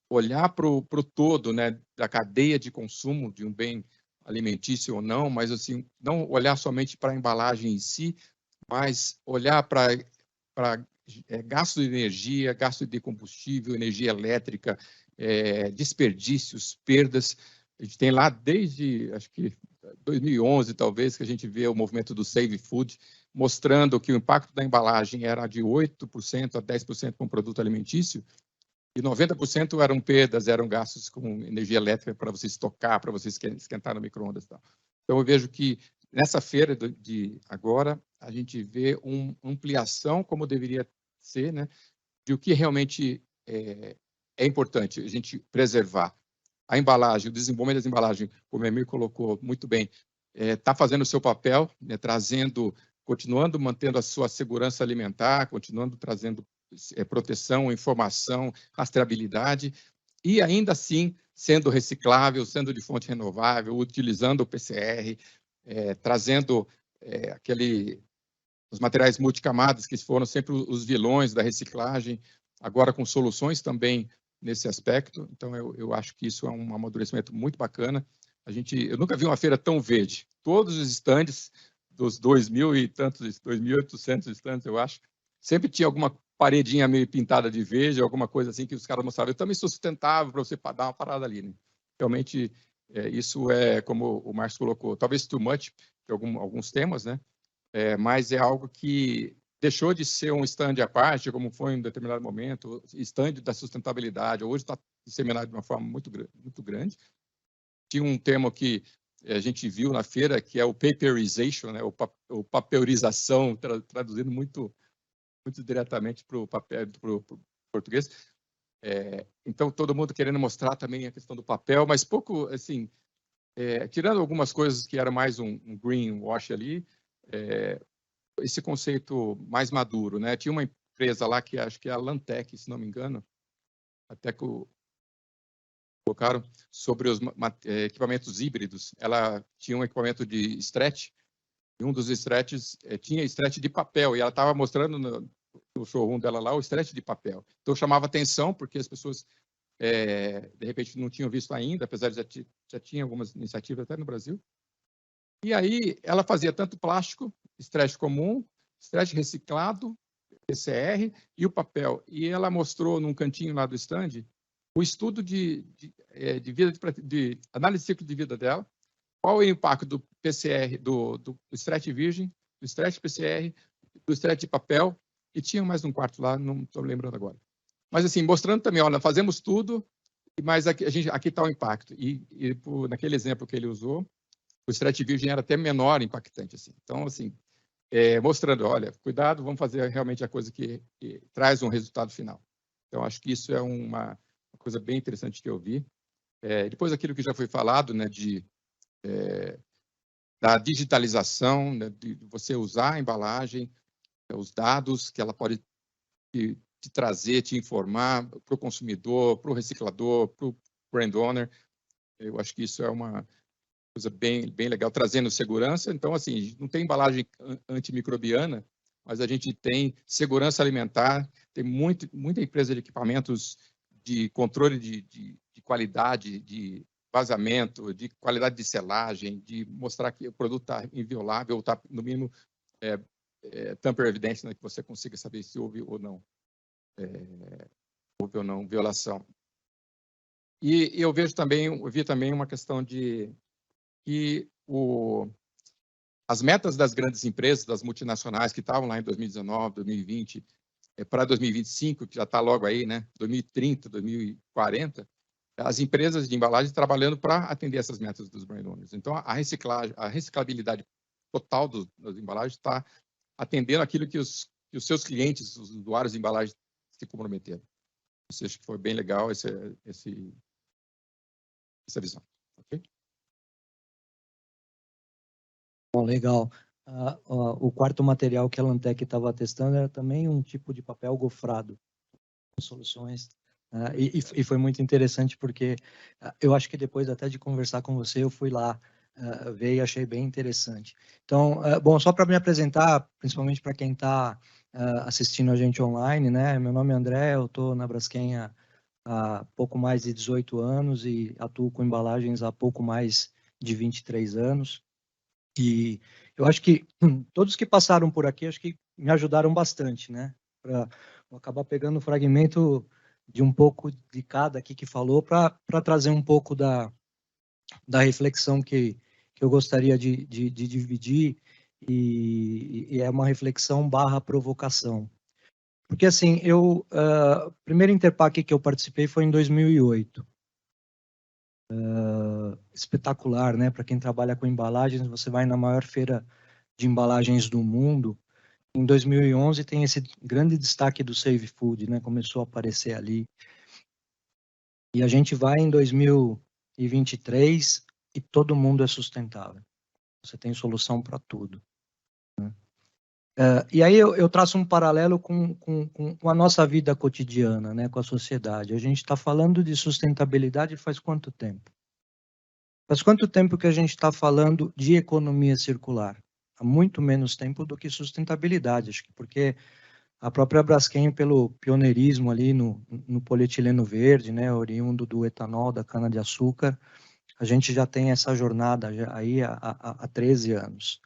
Speaker 6: olhar para o todo, né, da cadeia de consumo de um bem alimentício ou não, mas assim, não olhar somente para a embalagem em si, mas olhar para gasto de energia, gasto de combustível, energia elétrica, desperdícios, perdas. A gente tem lá desde, acho que 2011, talvez, que a gente vê o movimento do Save Food, mostrando que o impacto da embalagem era de 8% a 10% com produto alimentício, e 90% eram perdas, eram gastos com energia elétrica para você estocar, para você esquentar no micro-ondas. Então, eu vejo que nessa feira de agora, a gente vê uma ampliação, como deveria ser, né, de o que realmente é importante a gente preservar. A embalagem, o desenvolvimento das embalagens, como o Emir colocou muito bem, está fazendo o seu papel, né, continuando mantendo a sua segurança alimentar, continuando trazendo proteção, informação, rastreabilidade, e ainda assim sendo reciclável, sendo de fonte renovável, utilizando o PCR, trazendo os materiais multicamadas, que foram sempre os vilões da reciclagem, agora com soluções também nesse aspecto. Então, eu acho que isso é um amadurecimento muito bacana. Eu nunca vi uma feira tão verde. Todos os estandes dos 2.000 e tantos, 2.800 estandes, eu acho, sempre tinha alguma paredinha meio pintada de verde, alguma coisa assim que os caras mostravam. Eu também sustentável para você dar uma parada ali, né? Realmente, isso é, como o Marcos colocou, talvez too much, de alguns temas, né? mas é algo que deixou de ser um stand à parte, como foi em um determinado momento, stand da sustentabilidade. Hoje está disseminado de uma forma muito grande. Tinha um termo que a gente viu na feira, que é o paperization, né? O papelização, traduzindo muito diretamente para o português. Então, todo mundo querendo mostrar também a questão do papel, mas pouco, assim, tirando algumas coisas que era mais um greenwash ali, esse conceito mais maduro, né? Tinha uma empresa lá que acho que é a Lantec, se não me engano, até que colocaram sobre os equipamentos híbridos. Ela tinha um equipamento de stretch, e um dos stretches tinha stretch de papel, e ela estava mostrando no showroom dela lá o stretch de papel. Então, chamava atenção, porque as pessoas, de repente, não tinham visto ainda, apesar de já tinha algumas iniciativas até no Brasil. E aí, ela fazia tanto plástico, stretch comum, stretch reciclado, PCR, e o papel. E ela mostrou num cantinho lá do stand o estudo de análise de ciclo de vida dela, qual é o impacto do PCR, do stretch virgem, do stretch PCR, do stretch de papel, e tinha mais um quarto lá, não estou lembrando agora. Mas, assim, mostrando também, olha, fazemos tudo, mas aqui está o impacto. Naquele exemplo que ele usou, o stretch virgem era até menor impactante, assim. Então, assim, mostrando, olha, cuidado, vamos fazer realmente a coisa que traz um resultado final. Então, acho que isso é uma coisa bem interessante que eu vi. Depois, aquilo que já foi falado, né, da digitalização, né, de você usar a embalagem, os dados que ela pode te trazer, te informar para o consumidor, para o reciclador, para o brand owner. Eu acho que isso é uma coisa bem legal, trazendo segurança. Então, assim, não tem embalagem antimicrobiana, mas a gente tem segurança alimentar, tem muita empresa de equipamentos de controle de qualidade, de vazamento, de qualidade de selagem, de mostrar que o produto está inviolável, ou está, no mínimo, tamper evidente, né, que você consiga saber se houve ou não, violação. E eu vi também uma questão de que as metas das grandes empresas, das multinacionais que estavam lá em 2019, 2020, para 2025, que já está logo aí, né, 2030, 2040, as empresas de embalagem trabalhando para atender essas metas dos brand owners. Então, a reciclabilidade total das embalagens está atendendo aquilo que os seus clientes, os usuários de embalagem, se comprometeram. Isso acho que foi bem legal, essa visão. Ok?
Speaker 7: Bom, legal. O quarto material que a Lantec estava testando era também um tipo de papel gofrado, soluções. E foi muito interessante porque eu acho que depois até de conversar com você, eu fui lá ver e achei bem interessante. Então, bom, só para me apresentar, principalmente para quem está assistindo a gente online, né? Meu nome é André, eu estou na Braskem há pouco mais de 18 anos e atuo com embalagens há pouco mais de 23 anos. E eu acho que todos que passaram por aqui, acho que me ajudaram bastante, né? Para acabar pegando um fragmento de um pouco de cada aqui que falou, para trazer um pouco da reflexão que eu gostaria de dividir, e é uma reflexão / provocação. Porque, assim, o primeiro Interpack que eu participei foi em 2008. Espetacular, né? Para quem trabalha com embalagens, você vai na maior feira de embalagens do mundo. Em 2011 tem esse grande destaque do Save Food, né? Começou a aparecer ali. E a gente vai em 2023 e todo mundo é sustentável. Você tem solução para tudo. Né? E aí eu traço um paralelo com a nossa vida cotidiana, né? Com a sociedade. A gente está falando de sustentabilidade faz quanto tempo? Faz quanto tempo que a gente está falando de economia circular? Há muito menos tempo do que sustentabilidade, acho que porque a própria Braskem, pelo pioneirismo ali no polietileno verde, né, oriundo do etanol, da cana-de-açúcar, a gente já tem essa jornada aí há 13 anos.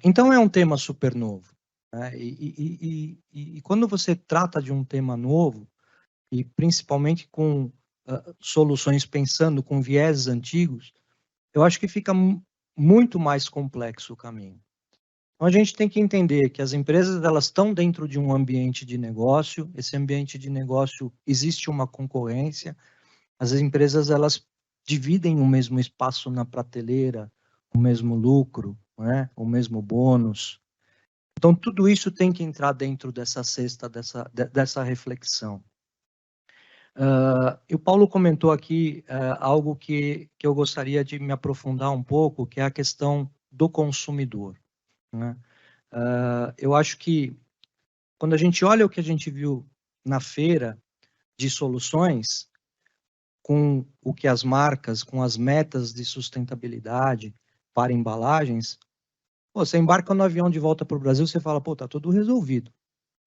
Speaker 7: Então, é um tema super novo. Né? E quando você trata de um tema novo, e principalmente com soluções pensando com vieses antigos, eu acho que fica muito mais complexo o caminho. Então, a gente tem que entender que as empresas elas estão dentro de um ambiente de negócio, esse ambiente de negócio existe uma concorrência, as empresas elas dividem o mesmo espaço na prateleira, o mesmo lucro, né? O mesmo bônus. Então, tudo isso tem que entrar dentro dessa cesta, dessa reflexão. E o Paulo comentou aqui algo que eu gostaria de me aprofundar um pouco, que é a questão do consumidor, né? Eu acho que quando a gente olha o que a gente viu na feira de soluções, com o que as marcas, com as metas de sustentabilidade para embalagens, você embarca no avião de volta para o Brasil, você fala, pô, tá tudo resolvido,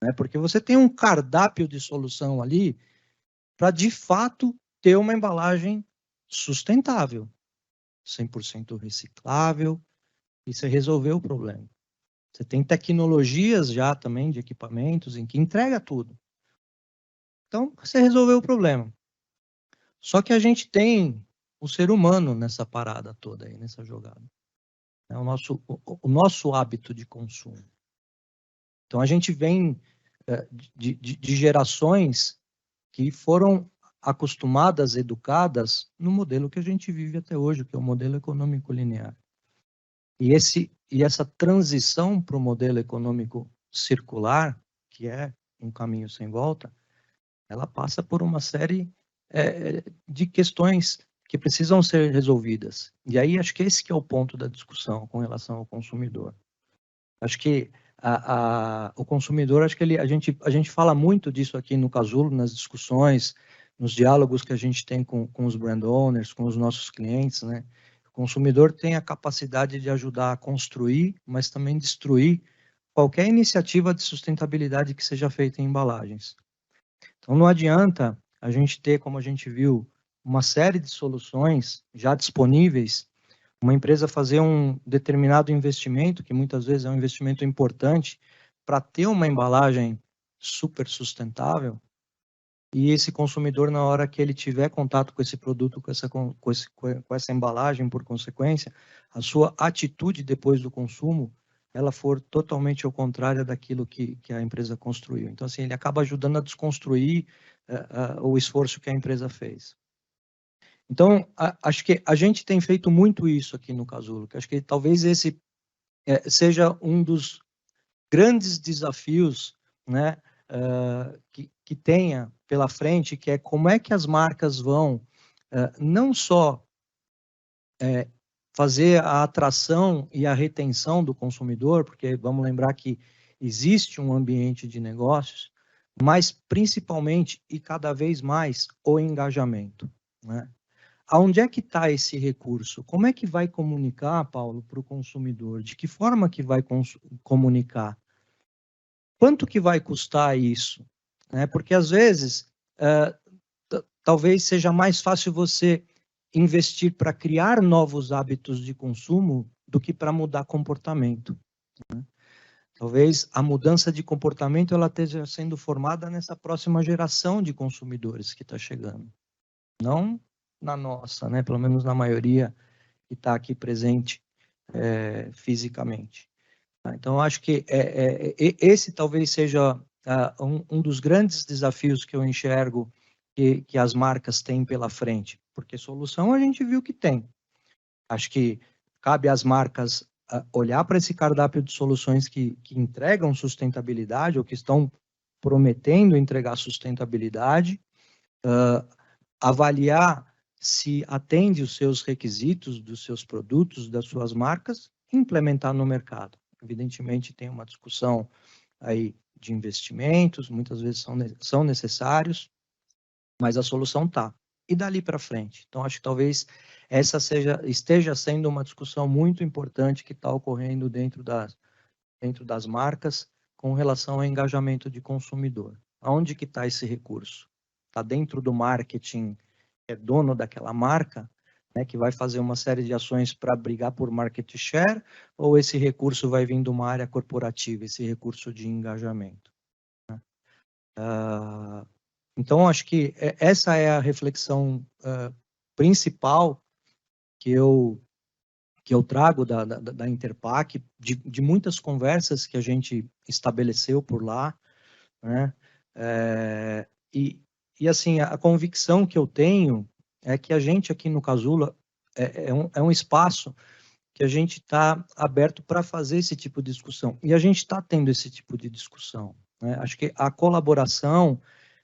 Speaker 7: né? Porque você tem um cardápio de solução ali para, de fato, ter uma embalagem sustentável, 100% reciclável, e você resolveu o problema. Você tem tecnologias já também de equipamentos em que entrega tudo. Então, você resolveu o problema. Só que a gente tem o ser humano nessa parada toda aí, nessa jogada. É o nosso hábito de consumo. Então, a gente vem de gerações que foram acostumadas, educadas no modelo que a gente vive até hoje, que é o modelo econômico linear. E essa transição para o modelo econômico circular, que é um caminho sem volta, ela passa por uma série de questões que precisam ser resolvidas. E aí acho que esse que é o ponto da discussão com relação ao consumidor. Acho que o consumidor, acho que a gente fala muito disso aqui no Casulo, nas discussões, nos diálogos que a gente tem com os brand owners, com os nossos clientes, né? O consumidor tem a capacidade de ajudar a construir, mas também destruir qualquer iniciativa de sustentabilidade que seja feita em embalagens. Então, não adianta a gente ter, como a gente viu, uma série de soluções já disponíveis, uma empresa fazer um determinado investimento, que muitas vezes é um investimento importante, para ter uma embalagem super sustentável, e esse consumidor, na hora que ele tiver contato com esse produto, com essa embalagem, por consequência, a sua atitude depois do consumo, ela for totalmente ao contrário daquilo que a empresa construiu. Então, assim, ele acaba ajudando a desconstruir o esforço que a empresa fez. Então, acho que a gente tem feito muito isso aqui no Casulo, que acho que talvez esse seja um dos grandes desafios, né, que tenha pela frente, que é como é que as marcas vão não só fazer a atração e a retenção do consumidor, porque vamos lembrar que existe um ambiente de negócios, mas principalmente e cada vez mais o engajamento, né? Aonde é que está esse recurso? Como é que vai comunicar, Paulo, para o consumidor? De que forma que vai comunicar? Quanto que vai custar isso? Porque às vezes talvez seja mais fácil você investir para criar novos hábitos de consumo do que para mudar comportamento, né? Talvez a mudança de comportamento ela esteja sendo formada nessa próxima geração de consumidores que está chegando, não na nossa, né? Pelo menos na maioria que está aqui presente fisicamente. Então, acho que esse talvez seja um dos grandes desafios que eu enxergo que as marcas têm pela frente, porque solução a gente viu que tem. Acho que cabe às marcas olhar para esse cardápio de soluções que entregam sustentabilidade ou que estão prometendo entregar sustentabilidade, avaliar se atende os seus requisitos dos seus produtos, das suas marcas, e implementar no mercado. Evidentemente, tem uma discussão aí de investimentos, muitas vezes são necessários, mas a solução está. E dali para frente. Então, acho que talvez essa esteja sendo uma discussão muito importante que está ocorrendo dentro das marcas com relação ao engajamento de consumidor. Aonde que está esse recurso? Está dentro do marketing, que é dono daquela marca, né, que vai fazer uma série de ações para brigar por market share, ou esse recurso vai vir de uma área corporativa, esse recurso de engajamento, né? Então, acho que essa é a reflexão principal que eu que eu trago da Interpac, de muitas conversas que a gente estabeleceu por lá, né? E assim, a convicção que eu tenho é que a gente aqui no Cazula é um espaço que a gente está aberto para fazer esse tipo de discussão. E a gente está tendo esse tipo de discussão, né? Acho que a colaboração,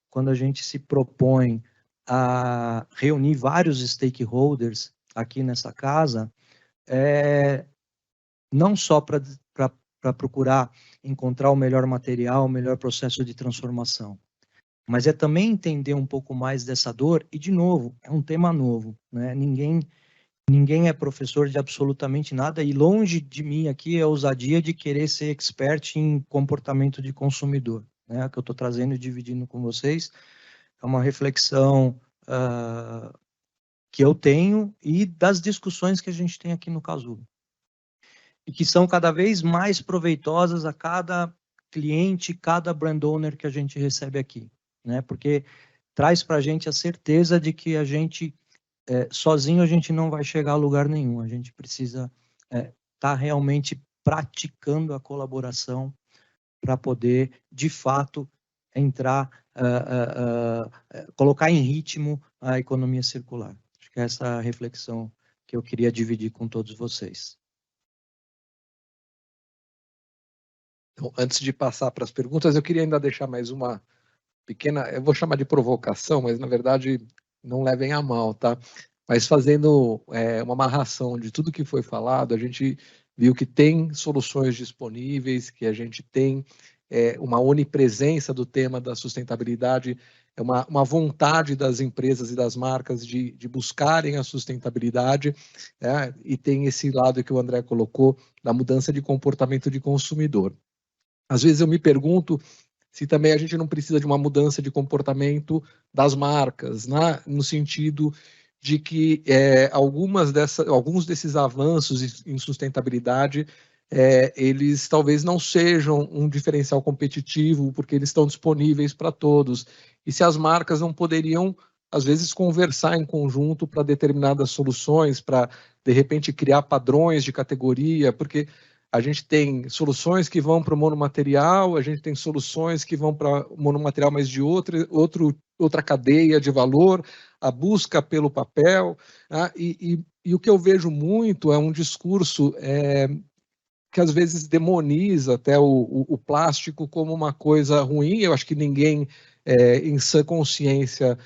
Speaker 7: quando a gente se propõe a reunir vários stakeholders aqui nessa casa, não só para procurar encontrar o melhor material, o melhor processo de transformação, mas é também entender um pouco mais dessa dor, e, de novo, é um tema novo, né? Ninguém é professor de absolutamente nada, e longe de mim aqui é a ousadia de querer ser expert em comportamento de consumidor, né? O que eu estou trazendo e dividindo com vocês é uma reflexão que eu tenho e das discussões que a gente tem aqui no Cazula, e que são cada vez mais proveitosas a cada cliente, cada brand owner que a gente recebe aqui, né? Porque traz para a gente a certeza de que a gente, sozinho, a gente não vai chegar a lugar nenhum. A gente precisa estar realmente praticando a colaboração para poder, de fato, entrar, colocar em ritmo a economia circular. Acho que é essa a reflexão que eu queria dividir com todos vocês.
Speaker 4: Então, antes de passar para as perguntas, eu queria ainda deixar mais uma pequena, eu vou chamar de provocação, mas na verdade não levem a mal, tá? Mas fazendo uma amarração de tudo que foi falado, a gente viu que tem soluções disponíveis, que a gente tem uma onipresença do tema da sustentabilidade, uma vontade das empresas e das marcas de buscarem a sustentabilidade, e tem esse lado que o André colocou, da mudança de comportamento de consumidor. Às vezes eu me pergunto se também a gente não precisa de uma mudança de comportamento das marcas, né? No sentido de que alguns desses avanços em sustentabilidade, eles talvez não sejam um diferencial competitivo, porque eles estão disponíveis para todos. E se as marcas não poderiam, às vezes, conversar em conjunto para determinadas soluções, para, de repente, criar padrões de categoria, porque a gente tem soluções que vão para o monomaterial, a gente tem soluções que vão para o monomaterial, mas de outra cadeia de valor, a busca pelo papel. Né? E o que eu vejo muito é um discurso que às vezes demoniza até o plástico como uma coisa ruim. Eu acho que ninguém, em sã consciência,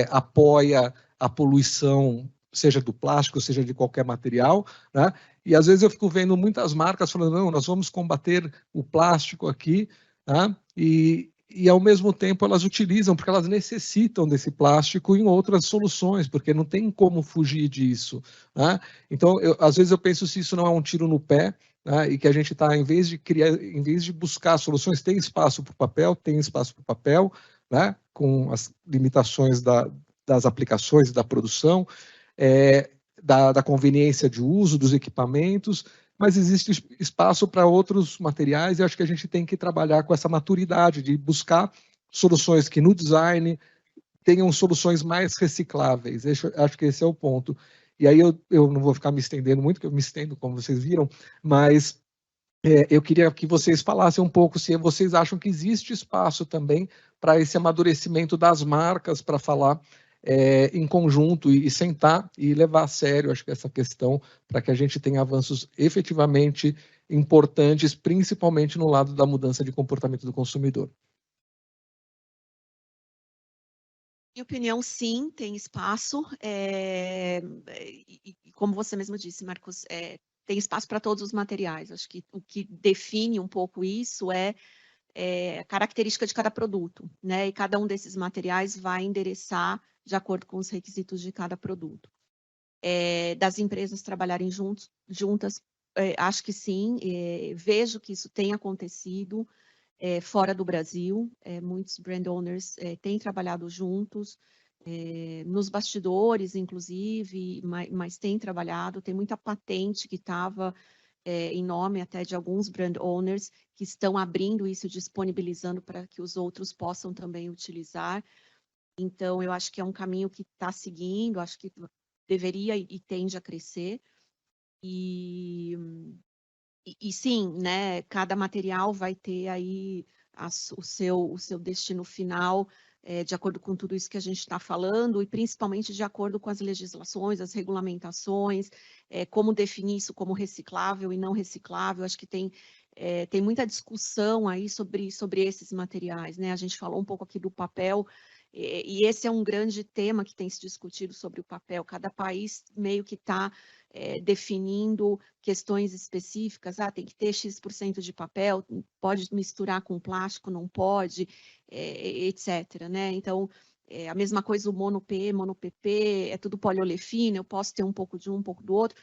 Speaker 4: apoia a poluição, seja do plástico, seja de qualquer material, né? E às vezes eu fico vendo muitas marcas falando, não, nós vamos combater o plástico aqui, né? E ao mesmo tempo elas utilizam, porque elas necessitam desse plástico em outras soluções, porque não tem como fugir disso, né? Então, às vezes eu penso se isso não é um tiro no pé, né? E que a gente está, em vez de buscar soluções, tem espaço para o papel, né? Com as limitações das aplicações, da produção, da conveniência de uso dos equipamentos, mas existe espaço para outros materiais, e acho que a gente tem que trabalhar com essa maturidade de buscar soluções que no design tenham soluções mais recicláveis. Acho que esse é o ponto. E aí eu não vou ficar me estendendo muito, porque eu me estendo, como vocês viram, mas eu queria que vocês falassem um pouco se vocês acham que existe espaço também para esse amadurecimento das marcas, para falar em conjunto e sentar e levar a sério, acho que essa questão, para que a gente tenha avanços efetivamente importantes, principalmente no lado da mudança de comportamento do consumidor.
Speaker 5: Minha opinião, sim, tem espaço. E como você mesmo disse, Marcos, tem espaço para todos os materiais. Acho que o que define um pouco isso é a característica de cada produto, né? E cada um desses materiais vai endereçar de acordo com os requisitos de cada produto. Das empresas trabalharem juntas, acho que sim. Vejo que isso tem acontecido fora do Brasil. Muitos brand owners têm trabalhado juntos, nos bastidores, inclusive, mas têm trabalhado. Tem muita patente que estava em nome até de alguns brand owners que estão abrindo isso, disponibilizando para que os outros possam também utilizar. Então, eu acho que é um caminho que está seguindo, acho que deveria e tende a crescer. E sim, né, cada material vai ter aí o seu destino final, de acordo com tudo isso que a gente está falando, e principalmente de acordo com as legislações, as regulamentações, como definir isso como reciclável e não reciclável. Acho que tem muita discussão aí sobre esses materiais, né? A gente falou um pouco aqui do papel, e esse é um grande tema que tem se discutido sobre o papel. Cada país meio que está definindo questões específicas, tem que ter X% de papel, pode misturar com plástico, não pode, etc. Né? Então, a mesma coisa o mono-P, mono-PP, é tudo poliolefina, eu posso ter um pouco de um, um pouco do outro.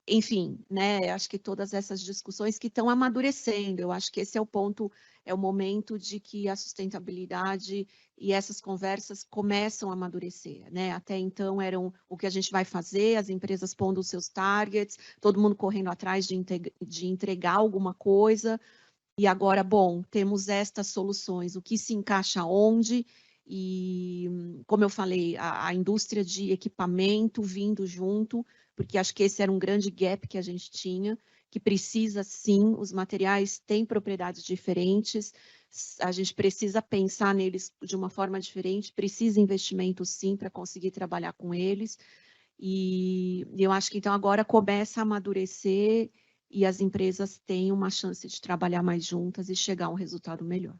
Speaker 5: Enfim, né? Acho que todas essas discussões que estão amadurecendo, eu acho que esse é o ponto, é o momento de que a sustentabilidade e essas conversas começam a amadurecer, né? Até então eram o que a gente vai fazer, as empresas pondo os seus targets, todo mundo correndo atrás de entregar alguma coisa, e agora, bom, temos estas soluções, o que se encaixa onde, e como eu falei, a indústria de equipamento vindo junto, porque acho que esse era um grande gap que a gente tinha, que precisa sim, os materiais têm propriedades diferentes, a gente precisa pensar neles de uma forma diferente, precisa investimento sim para conseguir trabalhar com eles, e eu acho que então agora começa a amadurecer e as empresas têm uma chance de trabalhar mais juntas e chegar a um resultado melhor.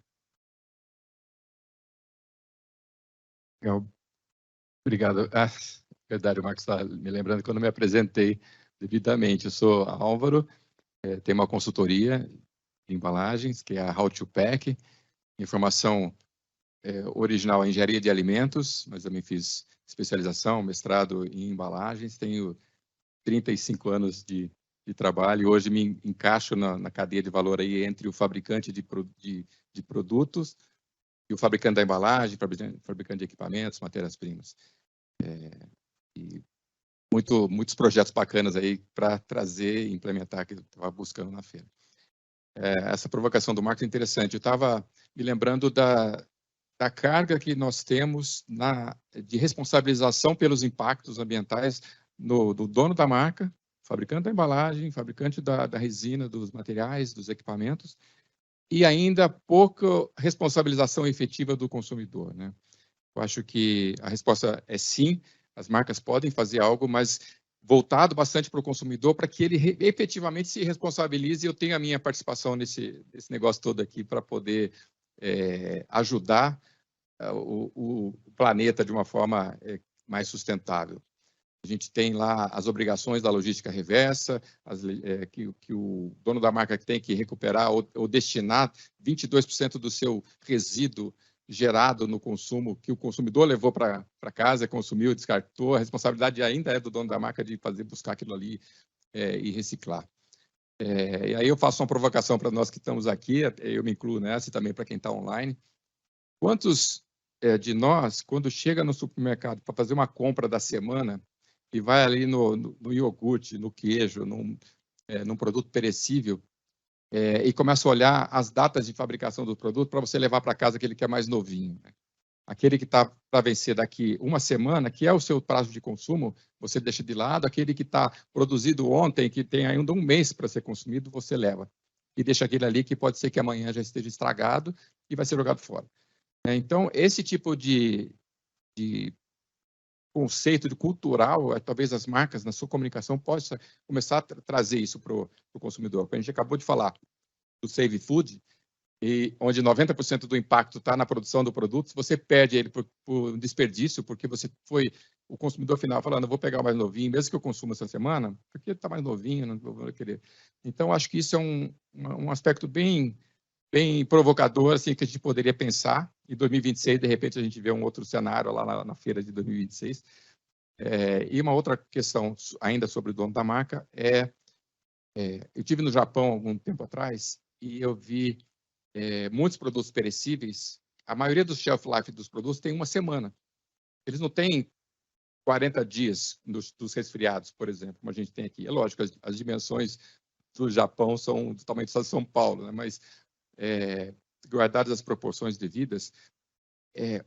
Speaker 6: Legal. Obrigado. Verdade, o Marcos está me lembrando que eu não me apresentei devidamente. Eu sou Álvaro, tenho uma consultoria de embalagens, que é a How to Pack, informação original em engenharia de alimentos, mas também fiz especialização, mestrado em embalagens, tenho 35 anos de trabalho e hoje me encaixo na cadeia de valor aí entre o fabricante de produtos e o fabricante da embalagem, fabricante de equipamentos, matérias-primas. E muitos projetos bacanas aí para trazer e implementar que eu estava buscando na feira. Essa provocação do Marcos é interessante. Eu estava me lembrando da carga que nós temos de responsabilização pelos impactos ambientais do dono da marca, fabricante da embalagem, fabricante da resina, dos materiais, dos equipamentos, e ainda pouca responsabilização efetiva do consumidor, né? Eu acho que a resposta é sim, as marcas podem fazer algo, mas voltado bastante para o consumidor, para que ele efetivamente se responsabilize e eu tenha a minha participação nesse negócio todo aqui para poder ajudar o planeta de uma forma mais sustentável. A gente tem lá as obrigações da logística reversa, que o dono da marca tem que recuperar ou destinar 22% do seu resíduo gerado no consumo, que o consumidor levou para casa, consumiu, descartou. A responsabilidade ainda é do dono da marca de buscar aquilo ali e reciclar. E aí eu faço uma provocação para nós que estamos aqui, eu me incluo nessa e também para quem está online. Quantos de nós, quando chega no supermercado para fazer uma compra da semana e vai ali no iogurte, no queijo, num produto perecível e começa a olhar as datas de fabricação do produto para você levar para casa aquele que é mais novinho, né? Aquele que está para vencer daqui uma semana, que é o seu prazo de consumo, você deixa de lado. Aquele que está produzido ontem, que tem ainda um mês para ser consumido, você leva. E deixa aquele ali que pode ser que amanhã já esteja estragado e vai ser jogado fora. Então, esse tipo de conceito de cultural, talvez as marcas, na sua comunicação, possam começar a trazer isso para o consumidor. A gente acabou de falar do Save Food, onde 90% do impacto está na produção do produto, se você perde ele por desperdício, porque você foi o consumidor final falando, eu vou pegar o mais novinho, mesmo que eu consuma essa semana, porque está mais novinho, não vou querer. Então, acho que isso é um aspecto bem provocador, assim, que a gente poderia pensar. Em 2026, de repente, a gente vê um outro cenário lá na feira de 2026. E uma outra questão ainda sobre o dono da marca eu estive no Japão algum tempo atrás e eu vi muitos produtos perecíveis. A maioria dos shelf life dos produtos tem uma semana. Eles não têm 40 dias dos resfriados, por exemplo, como a gente tem aqui. É lógico, as dimensões do Japão são do tamanho do estado de São Paulo, né? Mas guardadas as proporções devidas,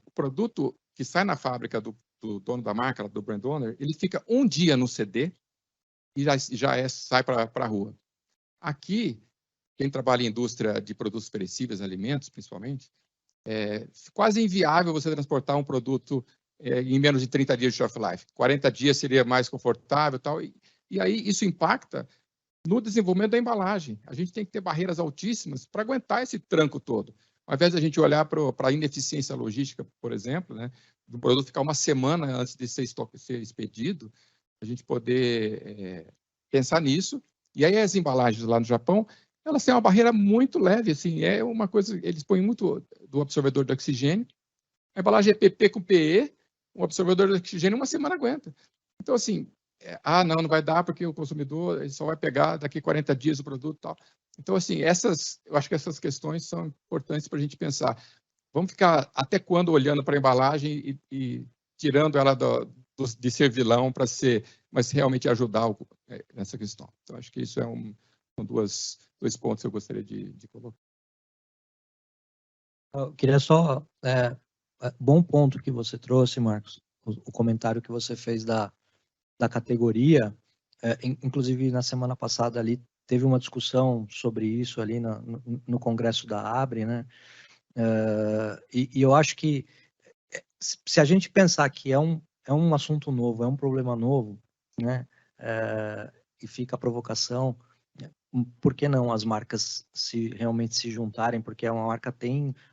Speaker 6: o produto que sai na fábrica do dono da marca, do brand owner, ele fica um dia no CD e sai para a rua. Aqui, quem trabalha em indústria de produtos perecíveis, alimentos principalmente, é quase inviável você transportar um produto em menos de 30 dias de shelf life. 40 dias seria mais confortável e tal. E aí isso impacta no desenvolvimento da embalagem. A gente tem que ter barreiras altíssimas para aguentar esse tranco todo. Ao invés de a gente olhar para a ineficiência logística, por exemplo, né, do produto ficar uma semana antes de ser expedido, a gente poder pensar nisso. E aí as embalagens lá no Japão, elas têm uma barreira muito leve, assim, é uma coisa, eles põem muito do absorvedor de oxigênio, a embalagem é PP com PE, um absorvedor de oxigênio uma semana aguenta. Então, assim, não vai dar porque o consumidor ele só vai pegar daqui 40 dias o produto e tal. Então, assim, eu acho que essas questões são importantes para a gente pensar. Vamos ficar até quando olhando para a embalagem e tirando ela de ser vilão para ser, mas realmente ajudar nessa questão. Então, acho que isso são dois pontos que eu gostaria de colocar.
Speaker 7: Eu queria só... bom ponto que você trouxe, Marcos, o comentário que você fez da categoria. Inclusive, na semana passada ali, teve uma discussão sobre isso ali no Congresso da ABRE, né? E eu acho que se a gente pensar que é um assunto novo, é um problema novo, né? E fica a provocação, por que não as marcas realmente se juntarem? Porque uma marca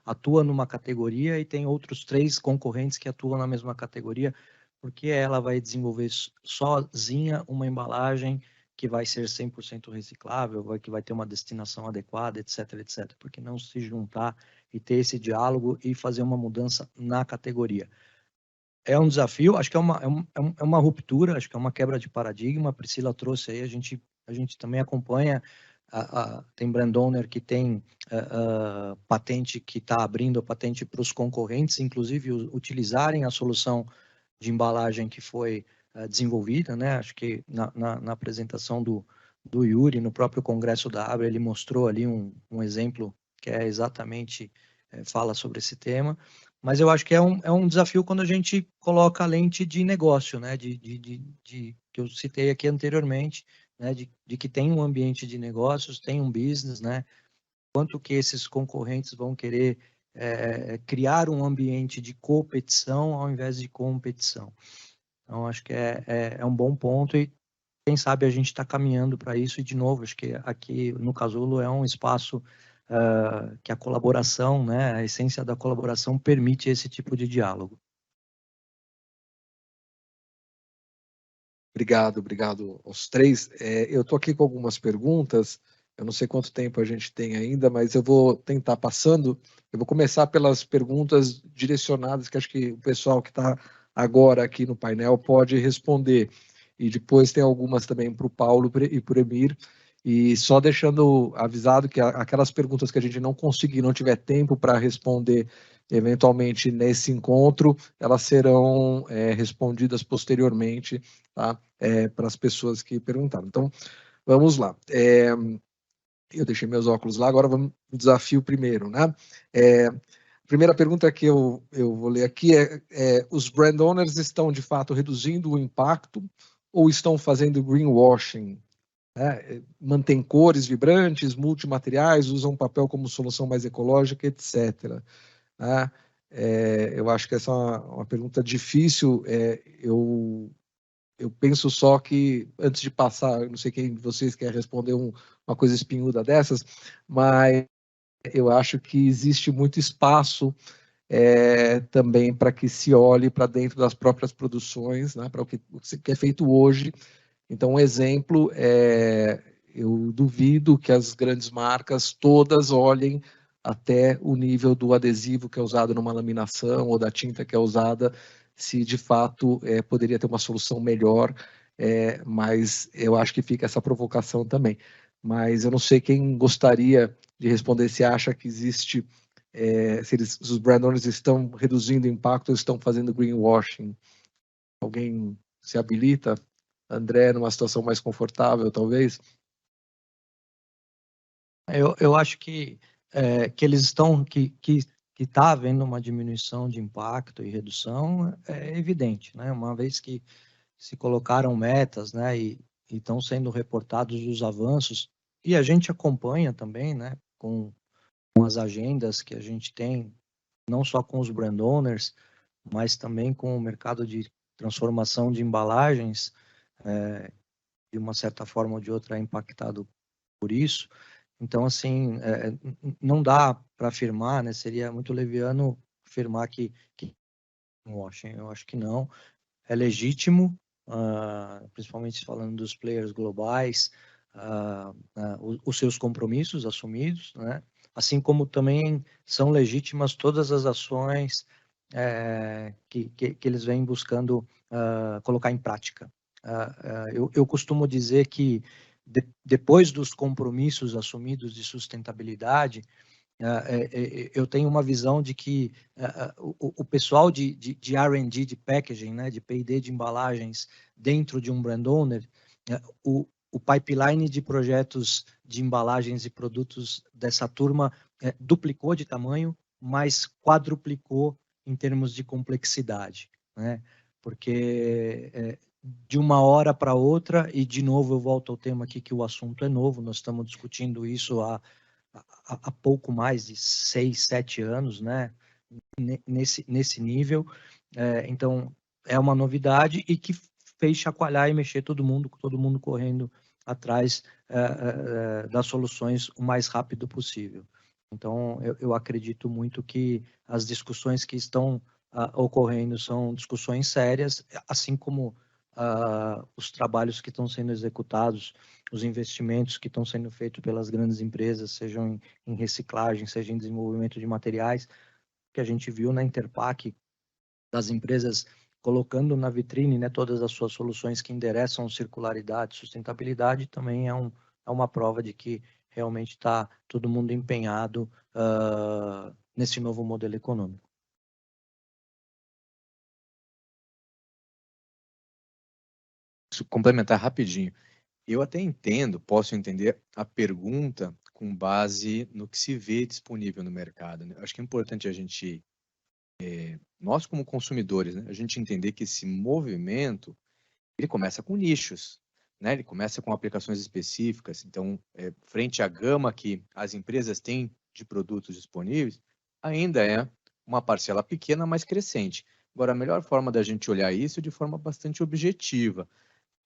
Speaker 7: atua numa categoria e tem outros 3 concorrentes que atuam na mesma categoria, porque ela vai desenvolver sozinha uma embalagem que vai ser 100% reciclável, que vai ter uma destinação adequada, etc, etc. Por que não se juntar e ter esse diálogo e fazer uma mudança na categoria? É um desafio, acho que é uma ruptura, acho que é uma quebra de paradigma. A Priscila trouxe aí, a gente também acompanha, tem brand owner que tem patente, que está abrindo a patente para os concorrentes, inclusive utilizarem a solução de embalagem que foi desenvolvida, né? Acho que na apresentação do Yuri, no próprio Congresso da ABRE, ele mostrou ali um exemplo que é exatamente, fala sobre esse tema. Mas eu acho que é um desafio quando a gente coloca a lente de negócio, né? Que eu citei aqui anteriormente, né? De que tem um ambiente de negócios, tem um business, né? Quanto que esses concorrentes vão querer criar um ambiente de competição ao invés de competição. Então, acho que é um bom ponto e quem sabe a gente está caminhando para isso. E, de novo, acho que aqui no Casulo é um espaço que a colaboração, né, a essência da colaboração permite esse tipo de diálogo.
Speaker 4: Obrigado aos 3. Eu estou aqui com algumas perguntas, eu não sei quanto tempo a gente tem ainda, mas eu vou tentar passando. Eu vou começar pelas perguntas direcionadas, que acho que o pessoal que está agora aqui no painel pode responder. E depois tem algumas também para o Paulo e para o Emir. E só deixando avisado que aquelas perguntas que a gente não conseguir, não tiver tempo para responder eventualmente nesse encontro, elas serão respondidas posteriormente, tá? Para as pessoas que perguntaram. Então, vamos lá. Eu deixei meus óculos lá, agora vamos no desafio primeiro, né? A primeira pergunta que eu vou ler aqui os brand owners estão, de fato, reduzindo o impacto ou estão fazendo greenwashing? Mantém cores vibrantes, multimateriais, usam papel como solução mais ecológica, etc. Eu acho que essa é uma pergunta difícil. Eu penso só que, antes de passar, não sei quem de vocês quer responder uma coisa espinhuda dessas, mas eu acho que existe muito espaço também para que se olhe para dentro das próprias produções, né, para o que é feito hoje. Então, um exemplo eu duvido que as grandes marcas todas olhem até o nível do adesivo que é usado numa laminação ou da tinta que é usada, se de fato poderia ter uma solução melhor, mas eu acho que fica essa provocação também. Mas eu não sei quem gostaria de responder se acha que existe, se os brand owners estão reduzindo o impacto ou estão fazendo greenwashing. Alguém se habilita? André, numa situação mais confortável, talvez?
Speaker 7: Eu acho que eles estão, que está havendo uma diminuição de impacto e redução, é evidente, né? Uma vez que se colocaram metas, né? E estão sendo reportados os avanços, e a gente acompanha também, né, com as agendas que a gente tem, não só com os brand owners, mas também com o mercado de transformação de embalagens, de uma certa forma ou de outra é impactado por isso. Então, assim, não dá para afirmar, né, seria muito leviano afirmar que greenwashing, eu acho que não. É legítimo, principalmente falando dos players globais, os seus compromissos assumidos, né? Assim como também são legítimas todas as ações que eles vêm buscando colocar em prática. Eu costumo dizer que depois dos compromissos assumidos de sustentabilidade, eu tenho uma visão de que o pessoal de R&D, de packaging, né, de P&D de embalagens dentro de um brand owner, o pipeline de projetos de embalagens e produtos dessa turma duplicou de tamanho, mas quadruplicou em termos de complexidade, né? Porque de uma hora para outra, e de novo eu volto ao tema aqui que o assunto é novo, nós estamos discutindo isso há pouco mais de 6, 7 anos, né? Nesse nível. Então, é uma novidade e que fez chacoalhar e mexer todo mundo correndo atrás das soluções o mais rápido possível. Então, eu acredito muito que as discussões que estão ocorrendo são discussões sérias, assim como os trabalhos que estão sendo executados, os investimentos que estão sendo feitos pelas grandes empresas, sejam em reciclagem, seja em desenvolvimento de materiais, que a gente viu na Interpack, das empresas colocando na vitrine, né, todas as suas soluções que endereçam circularidade, sustentabilidade, também é uma prova de que realmente está todo mundo empenhado nesse novo modelo econômico.
Speaker 3: Complementar rapidinho. Eu até posso entender a pergunta com base no que se vê disponível no mercado, né? Acho que é importante a gente, nós como consumidores, né, a gente entender que esse movimento, ele começa com nichos, né? Ele começa com aplicações específicas. Então, frente à gama que as empresas têm de produtos disponíveis, ainda é uma parcela pequena, mas crescente. Agora, a melhor forma da gente olhar isso é de forma bastante objetiva.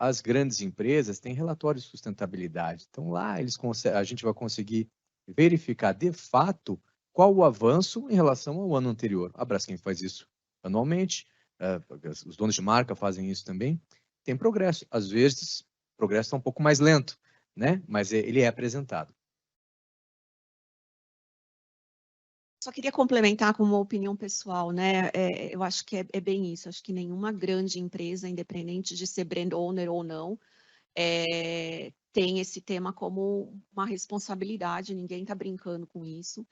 Speaker 3: As grandes empresas têm relatórios de sustentabilidade. Então, lá a gente vai conseguir verificar, de fato, qual o avanço em relação ao ano anterior. A Braskem faz isso anualmente, os donos de marca fazem isso também. Tem progresso. Às vezes, o progresso está um pouco mais lento, né? Mas ele é apresentado.
Speaker 5: Só queria complementar com uma opinião pessoal, né? Eu acho que é bem isso. Acho que nenhuma grande empresa, independente de ser brand owner ou não, tem esse tema como uma responsabilidade. Ninguém está brincando com isso.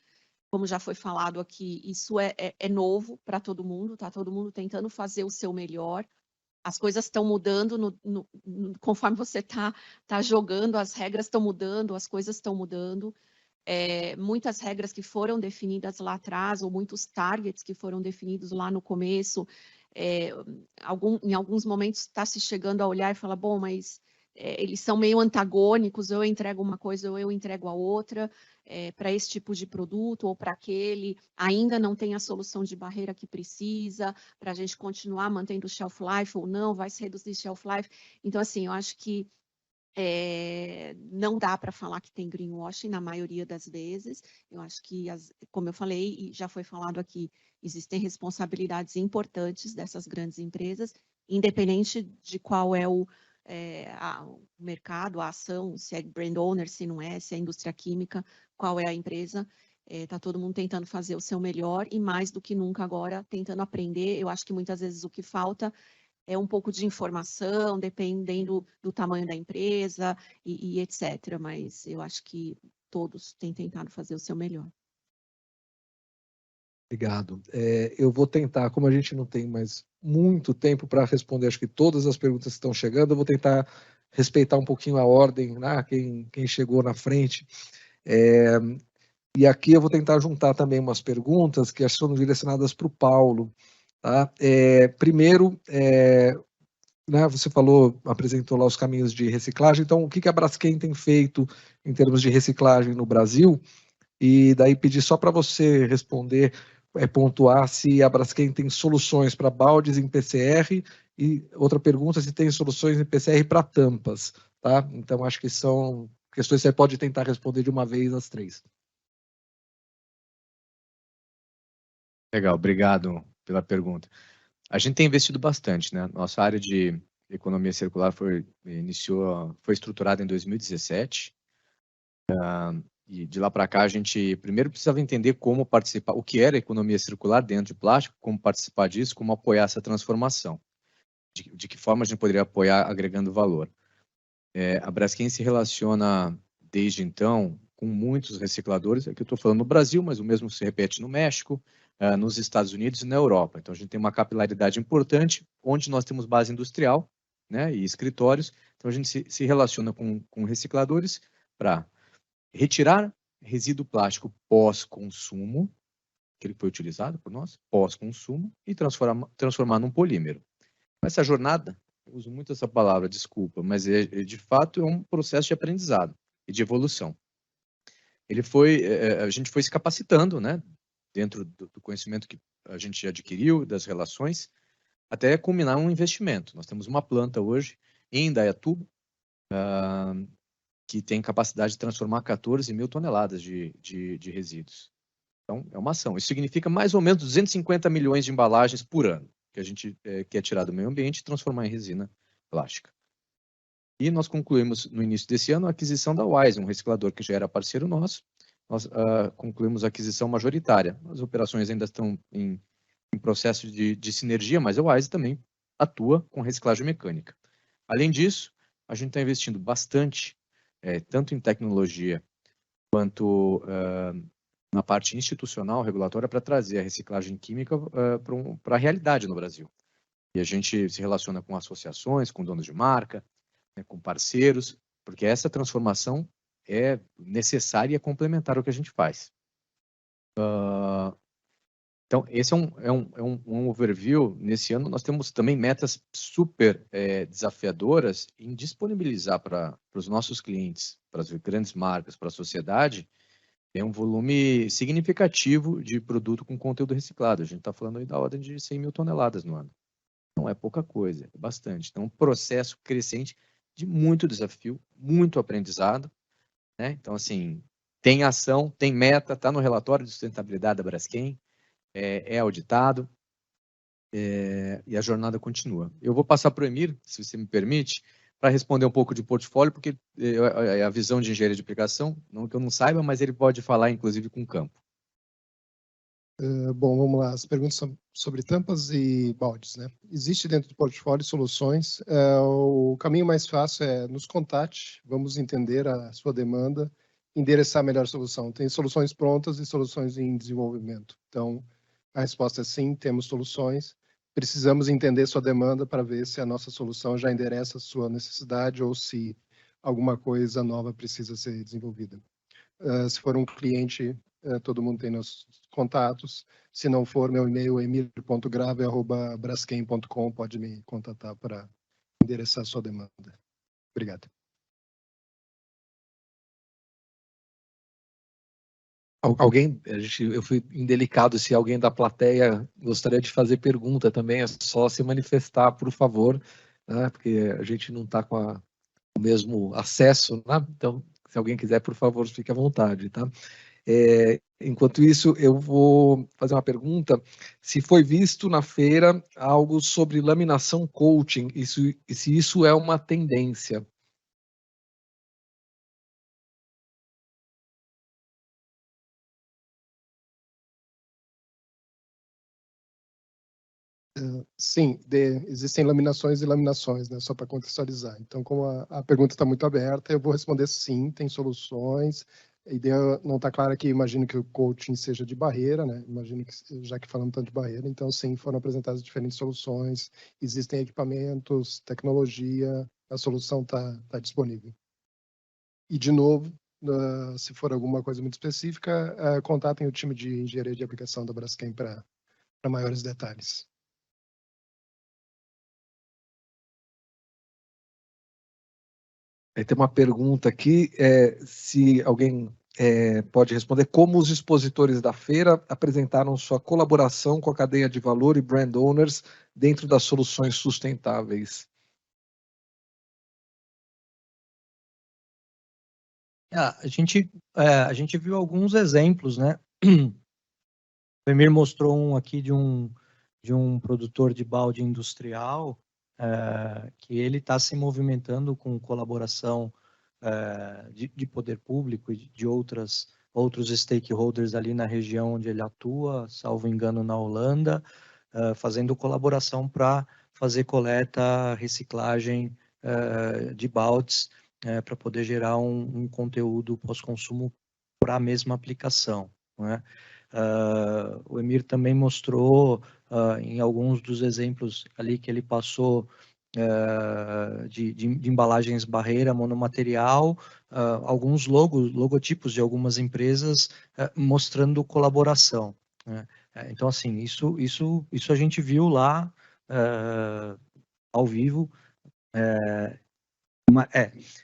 Speaker 5: Como já foi falado aqui, isso é novo para todo mundo. Tá todo mundo tentando fazer o seu melhor. As coisas estão mudando conforme você tá jogando. As regras estão mudando, as coisas estão mudando. Muitas regras que foram definidas lá atrás, ou muitos targets que foram definidos lá no começo, em alguns momentos está se chegando a olhar e falar, bom, mas eles são meio antagônicos, ou eu entrego uma coisa ou eu entrego a outra, para esse tipo de produto ou para aquele, ainda não tem a solução de barreira que precisa, para a gente continuar mantendo o shelf life ou não, vai se reduzir shelf life. Então, assim, eu acho que não dá para falar que tem greenwashing na maioria das vezes. Eu acho que, como eu falei e já foi falado aqui, existem responsabilidades importantes dessas grandes empresas, independente de qual é o mercado, a ação, se é brand owner, se não é, se é indústria química, qual é a empresa. Está todo mundo tentando fazer o seu melhor e mais do que nunca agora tentando aprender. Eu acho que muitas vezes o que falta é um pouco de informação, dependendo do tamanho da empresa e etc. Mas eu acho que todos têm tentado fazer o seu melhor.
Speaker 4: Obrigado. Eu vou tentar, como a gente não tem mais muito tempo para responder, acho que todas as perguntas que estão chegando, eu vou tentar respeitar um pouquinho a ordem, né? Quem chegou na frente. E aqui eu vou tentar juntar também umas perguntas que são direcionadas para o Paulo. Tá? Primeiro, né, você apresentou lá os caminhos de reciclagem, então o que a Braskem tem feito em termos de reciclagem no Brasil? E daí pedir só para você responder, pontuar se a Braskem tem soluções para baldes em PCR e outra pergunta se tem soluções em PCR para tampas, tá? Então acho que são questões que você pode tentar responder de uma vez as três.
Speaker 3: Legal, obrigado pela pergunta. A gente tem investido bastante, né? Nossa área de economia circular foi estruturada em 2017. E de lá para cá a gente primeiro precisava entender como participar, o que era economia circular dentro de plástico, como participar disso, como apoiar essa transformação. De que forma a gente poderia apoiar agregando valor. A Braskem se relaciona desde então com muitos recicladores, aqui eu estou falando no Brasil, mas o mesmo se repete no México, nos Estados Unidos e na Europa. Então a gente tem uma capilaridade importante, onde nós temos base industrial, né, e escritórios. Então a gente se relaciona com recicladores para retirar resíduo plástico pós-consumo, que ele foi utilizado por nós, pós-consumo, e transformar num polímero. Essa jornada, eu uso muito essa palavra, desculpa, mas de fato é um processo de aprendizado e de evolução. A gente foi se capacitando, né, dentro do conhecimento que a gente adquiriu, das relações, até culminar um investimento. Nós temos uma planta hoje em Indaiatuba, que tem capacidade de transformar 14 mil toneladas de resíduos. Então, é uma ação. Isso significa mais ou menos 250 milhões de embalagens por ano, que a gente quer tirar do meio ambiente e transformar em resina plástica. E nós concluímos, no início desse ano, a aquisição da Wise, um reciclador que já era parceiro nosso. Nós concluímos a aquisição majoritária. As operações ainda estão em processo de sinergia, mas a Wise também atua com reciclagem mecânica. Além disso, a gente está investindo bastante, tanto em tecnologia quanto na parte institucional, regulatória, para trazer a reciclagem química para a realidade no Brasil. E a gente se relaciona com associações, com donos de marca, né, com parceiros, porque essa transformação é necessária e é complementar ao que a gente faz. Então, esse é um overview. Nesse ano, nós temos também metas super desafiadoras em disponibilizar para os nossos clientes, para as grandes marcas, para a sociedade, um volume significativo de produto com conteúdo reciclado. A gente está falando aí da ordem de 100 mil toneladas no ano. Não é pouca coisa, é bastante. Então, um processo crescente de muito desafio, muito aprendizado, né? Então, assim, tem ação, tem meta, está no relatório de sustentabilidade da Braskem, é auditado, e a jornada continua. Eu vou passar para o Emir, se você me permite, para responder um pouco de portfólio, porque é a visão de engenharia de aplicação, não que eu não saiba, mas ele pode falar, inclusive, com o campo.
Speaker 2: Bom, vamos lá. As perguntas são sobre tampas e baldes, né? Existe dentro do portfólio soluções. O caminho mais fácil é nos contate, vamos entender a sua demanda, endereçar a melhor solução. Tem soluções prontas e soluções em desenvolvimento. Então, a resposta é sim, temos soluções. Precisamos entender sua demanda para ver se a nossa solução já endereça a sua necessidade ou se alguma coisa nova precisa ser desenvolvida. Se for um cliente, todo mundo tem nossos contatos. Se não for, meu e-mail é emir.grave@braskem.com. Pode me contatar para endereçar a sua demanda. Obrigado.
Speaker 4: Alguém, eu fui indelicado, se alguém da plateia gostaria de fazer pergunta também, é só se manifestar, por favor, né? Porque a gente não está com o mesmo acesso, né? Então, se alguém quiser, por favor, fique à vontade, tá? Enquanto isso, eu vou fazer uma pergunta. Se foi visto na feira algo sobre laminação coating, e se isso é uma tendência?
Speaker 2: Sim, existem laminações e laminações, né? Só para contextualizar. Então, como a pergunta está muito aberta, eu vou responder sim, tem soluções. A ideia não está clara aqui, imagino que o coating seja de barreira, né? Imagino que, já que falamos tanto de barreira, então sim, foram apresentadas diferentes soluções, existem equipamentos, tecnologia, a solução está disponível. E, de novo, se for alguma coisa muito específica, contatem o time de engenharia de aplicação da Braskem para maiores detalhes.
Speaker 4: Tem uma pergunta aqui, se alguém pode responder, como os expositores da feira apresentaram sua colaboração com a cadeia de valor e brand owners dentro das soluções sustentáveis?
Speaker 7: A gente viu alguns exemplos, né? O Emir mostrou um aqui de um produtor de balde industrial, que ele está se movimentando com colaboração de poder público e de outros stakeholders ali na região onde ele atua, salvo engano na Holanda, fazendo colaboração para fazer coleta, reciclagem de baldes, para poder gerar um conteúdo pós-consumo para a mesma aplicação, né? O Emir também mostrou em alguns dos exemplos ali que ele passou de embalagens barreira monomaterial, alguns logotipos de algumas empresas mostrando colaboração, né? Então, assim, isso a gente viu lá ao vivo,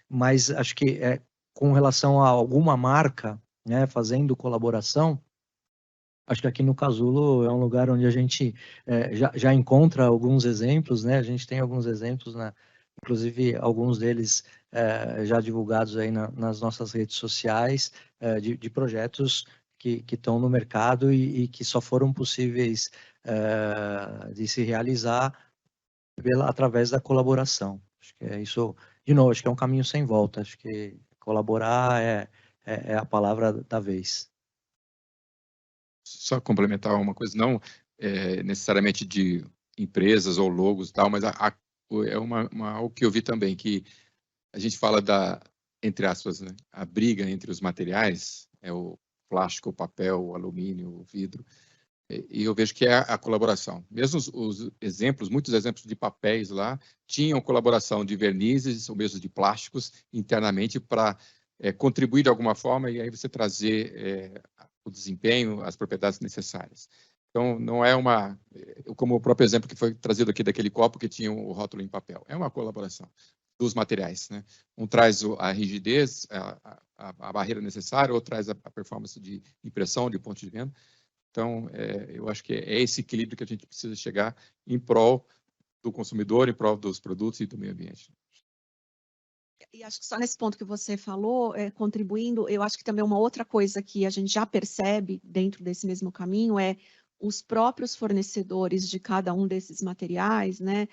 Speaker 7: mas acho que com relação a alguma marca, né, fazendo colaboração, acho que aqui no Casulo é um lugar onde a gente já encontra alguns exemplos, né? A gente tem alguns exemplos, inclusive alguns deles já divulgados aí nas nossas redes sociais, de projetos que estão no mercado e que só foram possíveis de se realizar através da colaboração. Acho que é isso, de novo, acho que é um caminho sem volta. Acho que colaborar é a palavra da vez.
Speaker 6: Só complementar uma coisa, não necessariamente de empresas ou logos e tal, mas é algo que eu vi também, que a gente fala entre aspas, né, a briga entre os materiais, o plástico, o papel, o alumínio, o vidro, e eu vejo que é a colaboração. Mesmo os exemplos, muitos exemplos de papéis lá, tinham colaboração de vernizes ou mesmo de plásticos internamente para contribuir de alguma forma e aí você trazer o desempenho, as propriedades necessárias. Então, não é como o próprio exemplo que foi trazido aqui daquele copo que tinha o rótulo em papel. É uma colaboração dos materiais, né? Um traz a rigidez, a barreira necessária, outro traz a performance de impressão, de ponto de venda. Então, eu acho que é esse equilíbrio que a gente precisa chegar em prol do consumidor, em prol dos produtos e do meio ambiente.
Speaker 5: E acho que só nesse ponto que você falou, contribuindo, eu acho que também uma outra coisa que a gente já percebe dentro desse mesmo caminho é os próprios fornecedores de cada um desses materiais, né,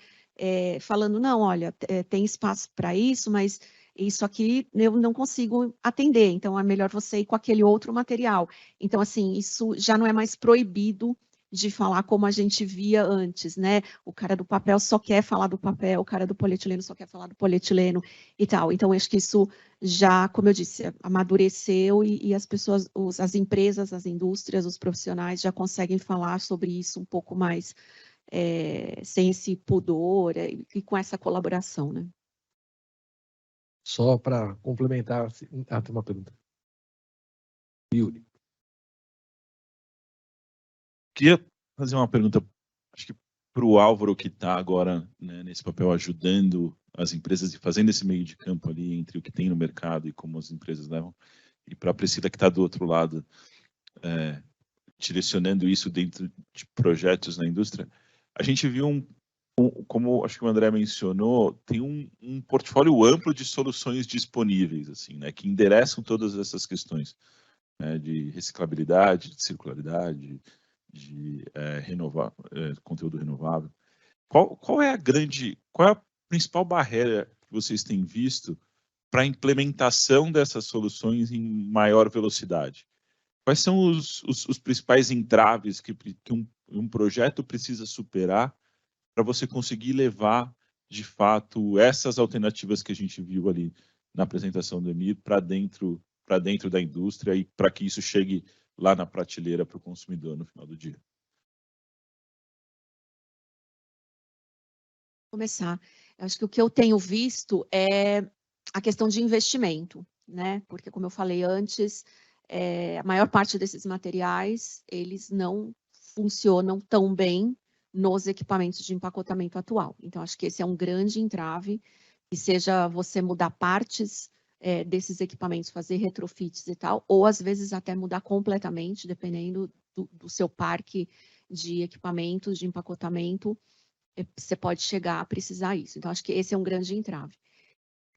Speaker 5: falando, não, olha, tem espaço para isso, mas isso aqui eu não consigo atender, então é melhor você ir com aquele outro material. Então, assim, isso já não é mais proibido de falar como a gente via antes, né? O cara do papel só quer falar do papel, o cara do polietileno só quer falar do polietileno e tal. Então, acho que isso já, como eu disse, amadureceu e as pessoas, as empresas, as indústrias, os profissionais já conseguem falar sobre isso um pouco mais sem esse pudor e com essa colaboração, né?
Speaker 4: Só para complementar, tem uma pergunta. Yuri.
Speaker 1: Queria fazer uma pergunta, acho que para o Álvaro, que está agora, né, nesse papel ajudando as empresas e fazendo esse meio de campo ali entre o que tem no mercado e como as empresas levam, e para a Priscila, que está do outro lado, direcionando isso dentro de projetos na indústria. A gente viu como acho que o André mencionou, tem um portfólio amplo de soluções disponíveis, assim, né, que endereçam todas essas questões, né, de reciclabilidade, de circularidade, de conteúdo renovável. Qual é a principal barreira que vocês têm visto para a implementação dessas soluções em maior velocidade? Quais são os principais entraves que um projeto precisa superar para você conseguir levar, de fato, essas alternativas que a gente viu ali na apresentação do Emir para dentro da indústria e para que isso chegue lá na prateleira para o consumidor no final do dia?
Speaker 5: Começar. Eu acho que o que eu tenho visto é a questão de investimento, né? Porque, como eu falei antes, a maior parte desses materiais, eles não funcionam tão bem nos equipamentos de empacotamento atual. Então, acho que esse é um grande entrave que seja você mudar partes desses equipamentos, fazer retrofits e tal, ou às vezes até mudar completamente, dependendo do seu parque de equipamentos, de empacotamento, você pode chegar a precisar isso. Então, acho que esse é um grande entrave.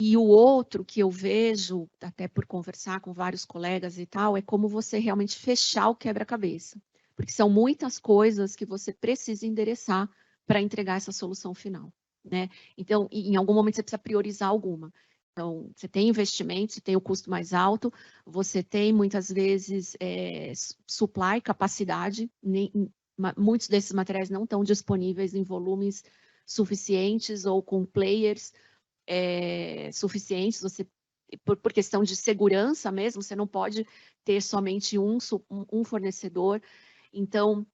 Speaker 5: E o outro que eu vejo, até por conversar com vários colegas e tal, é como você realmente fechar o quebra-cabeça. Porque são muitas coisas que você precisa endereçar para entregar essa solução final, né? Então, em algum momento você precisa priorizar alguma. Então, você tem investimento, você tem o custo mais alto, você tem muitas vezes supply, capacidade, muitos desses materiais não estão disponíveis em volumes suficientes ou com players suficientes, por questão de segurança mesmo, você não pode ter somente um fornecedor. Então,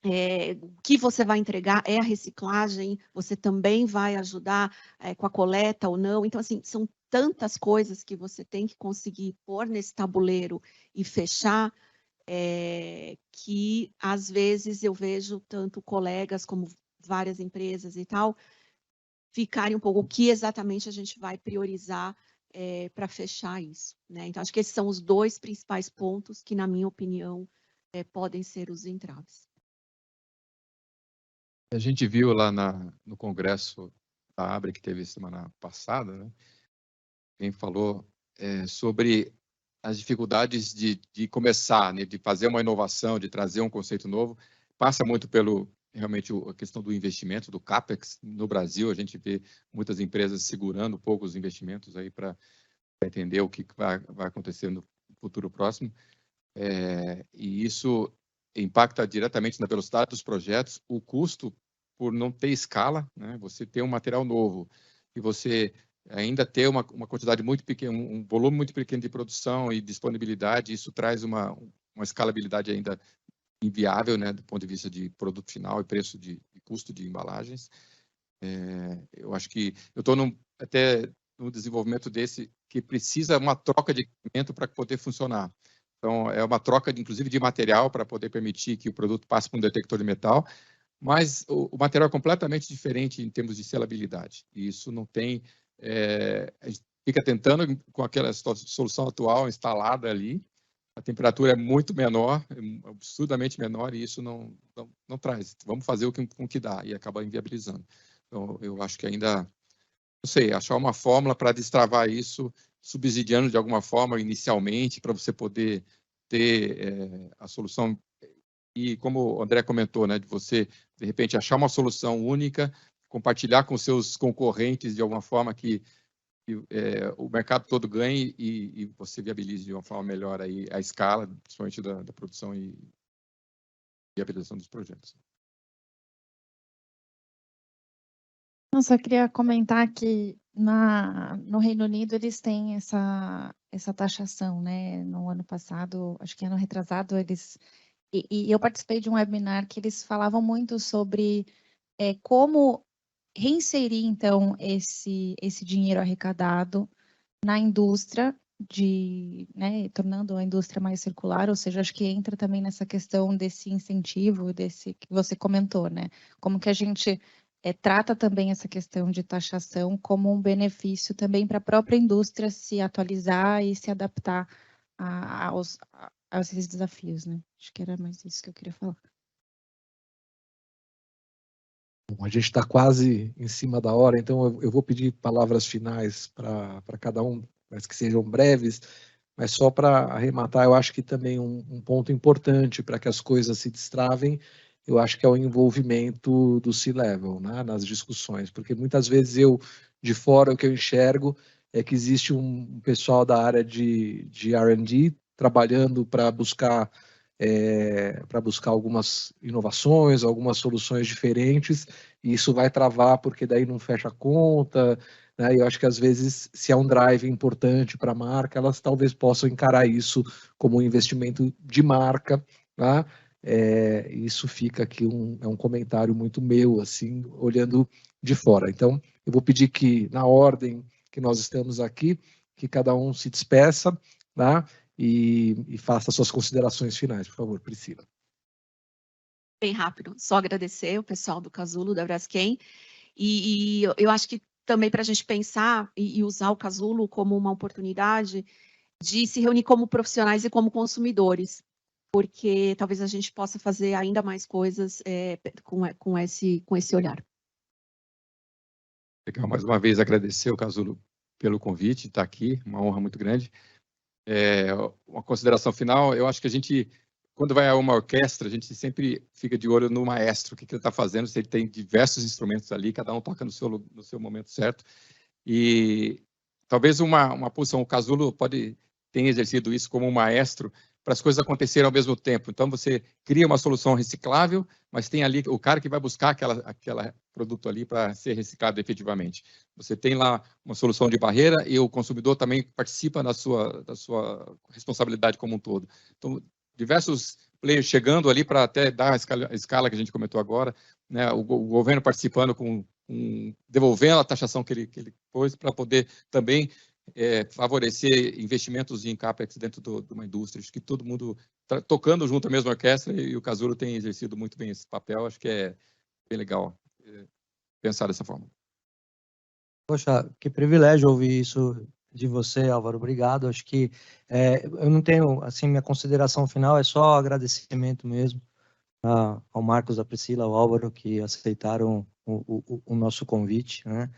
Speaker 5: o que você vai entregar é a reciclagem, você também vai ajudar com a coleta ou não. Então, assim, são tantas coisas que você tem que conseguir pôr nesse tabuleiro e fechar, que às vezes eu vejo tanto colegas como várias empresas e tal, ficarem um pouco o que exatamente a gente vai priorizar para fechar isso, né? Então, acho que esses são os dois principais pontos que, na minha opinião, podem ser os entraves.
Speaker 6: A gente viu lá no congresso da ABRE, que teve semana passada, né? Quem falou sobre as dificuldades de começar, né? De fazer uma inovação, de trazer um conceito novo, passa muito realmente a questão do investimento, do CAPEX. No Brasil, a gente vê muitas empresas segurando poucos investimentos aí para entender o que vai acontecer no futuro próximo. E isso impacta diretamente na velocidade dos projetos, o custo por não ter escala, né? Você ter um material novo e você ainda ter uma quantidade muito pequena, um volume muito pequeno de produção e disponibilidade, isso traz uma escalabilidade ainda inviável, né, do ponto de vista de produto final e preço de custo de embalagens. Eu acho que eu estou até no desenvolvimento desse que precisa uma troca de equipamento para poder funcionar. Então, é uma troca, inclusive, de material para poder permitir que o produto passe por um detector de metal, mas o material é completamente diferente em termos de selabilidade. E isso não tem... a gente fica tentando, com aquela solução atual instalada ali, a temperatura é muito menor, absurdamente menor, e isso não traz. Vamos fazer com o que dá, e acaba inviabilizando. Então, eu acho que ainda, não sei, achar uma fórmula para destravar isso, subsidiando de alguma forma inicialmente, para você poder ter a solução. E como o André comentou, né, de você, de repente, achar uma solução única, compartilhar com seus concorrentes de alguma forma que o mercado todo ganhe e você viabilize de uma forma melhor aí a escala, principalmente da produção e viabilização dos projetos.
Speaker 8: Eu só queria comentar que no Reino Unido eles têm essa taxação, né? No ano passado, acho que ano retrasado, e eu participei de um webinar que eles falavam muito sobre como reinserir, então, esse dinheiro arrecadado na indústria, né, tornando a indústria mais circular, ou seja, acho que entra também nessa questão desse incentivo, desse que você comentou, né? Como que a gente trata também essa questão de taxação como um benefício também para a própria indústria se atualizar e se adaptar a esses desafios, né? Acho que era mais isso que eu queria falar.
Speaker 4: Bom, a gente está quase em cima da hora, então eu vou pedir palavras finais para cada um, mas que sejam breves, mas só para arrematar, eu acho que também um ponto importante para que as coisas se destravem, eu acho que é o envolvimento do C-Level, né, nas discussões, porque muitas vezes de fora, o que eu enxergo é que existe um pessoal da área de R&D trabalhando para buscar algumas inovações, algumas soluções diferentes, e isso vai travar porque daí não fecha a conta, né? E eu acho que às vezes, se é um drive importante para a marca, elas talvez possam encarar isso como um investimento de marca, tá? Isso fica aqui é um comentário muito meu, assim, olhando de fora. Então, eu vou pedir que, na ordem que nós estamos aqui, que cada um se despeça, tá? E faça suas considerações finais, por favor, Priscila.
Speaker 5: Bem rápido, só agradecer o pessoal do Casulo, da Braskem, e eu acho que também para a gente pensar e usar o Casulo como uma oportunidade de se reunir como profissionais e como consumidores, porque talvez a gente possa fazer ainda mais coisas com esse olhar.
Speaker 6: Legal, mais uma vez agradecer ao Casulo pelo convite, estar aqui, uma honra muito grande. Uma consideração final, eu acho que a gente, quando vai a uma orquestra, a gente sempre fica de olho no maestro, o que ele está fazendo, se ele tem diversos instrumentos ali, cada um toca no seu momento certo, e talvez uma posição, o Casulo tem exercido isso como um maestro para as coisas acontecerem ao mesmo tempo. Então, você cria uma solução reciclável, mas tem ali o cara que vai buscar aquele produto ali para ser reciclado efetivamente. Você tem lá uma solução de barreira e o consumidor também participa da sua responsabilidade como um todo. Então, diversos players chegando ali para até dar a escala que a gente comentou agora, né? O governo participando devolvendo a taxação que ele pôs para poder também favorecer investimentos em CAPEX dentro de uma indústria. Acho que todo mundo está tocando junto a mesma orquestra e o Casulo tem exercido muito bem esse papel. Acho que é bem legal pensar dessa forma.
Speaker 7: Poxa, que privilégio ouvir isso de você, Álvaro. Obrigado. Acho que eu não tenho, assim, minha consideração final é só agradecimento mesmo ao Marcos, à Priscila, ao Álvaro, que aceitaram o nosso convite, né?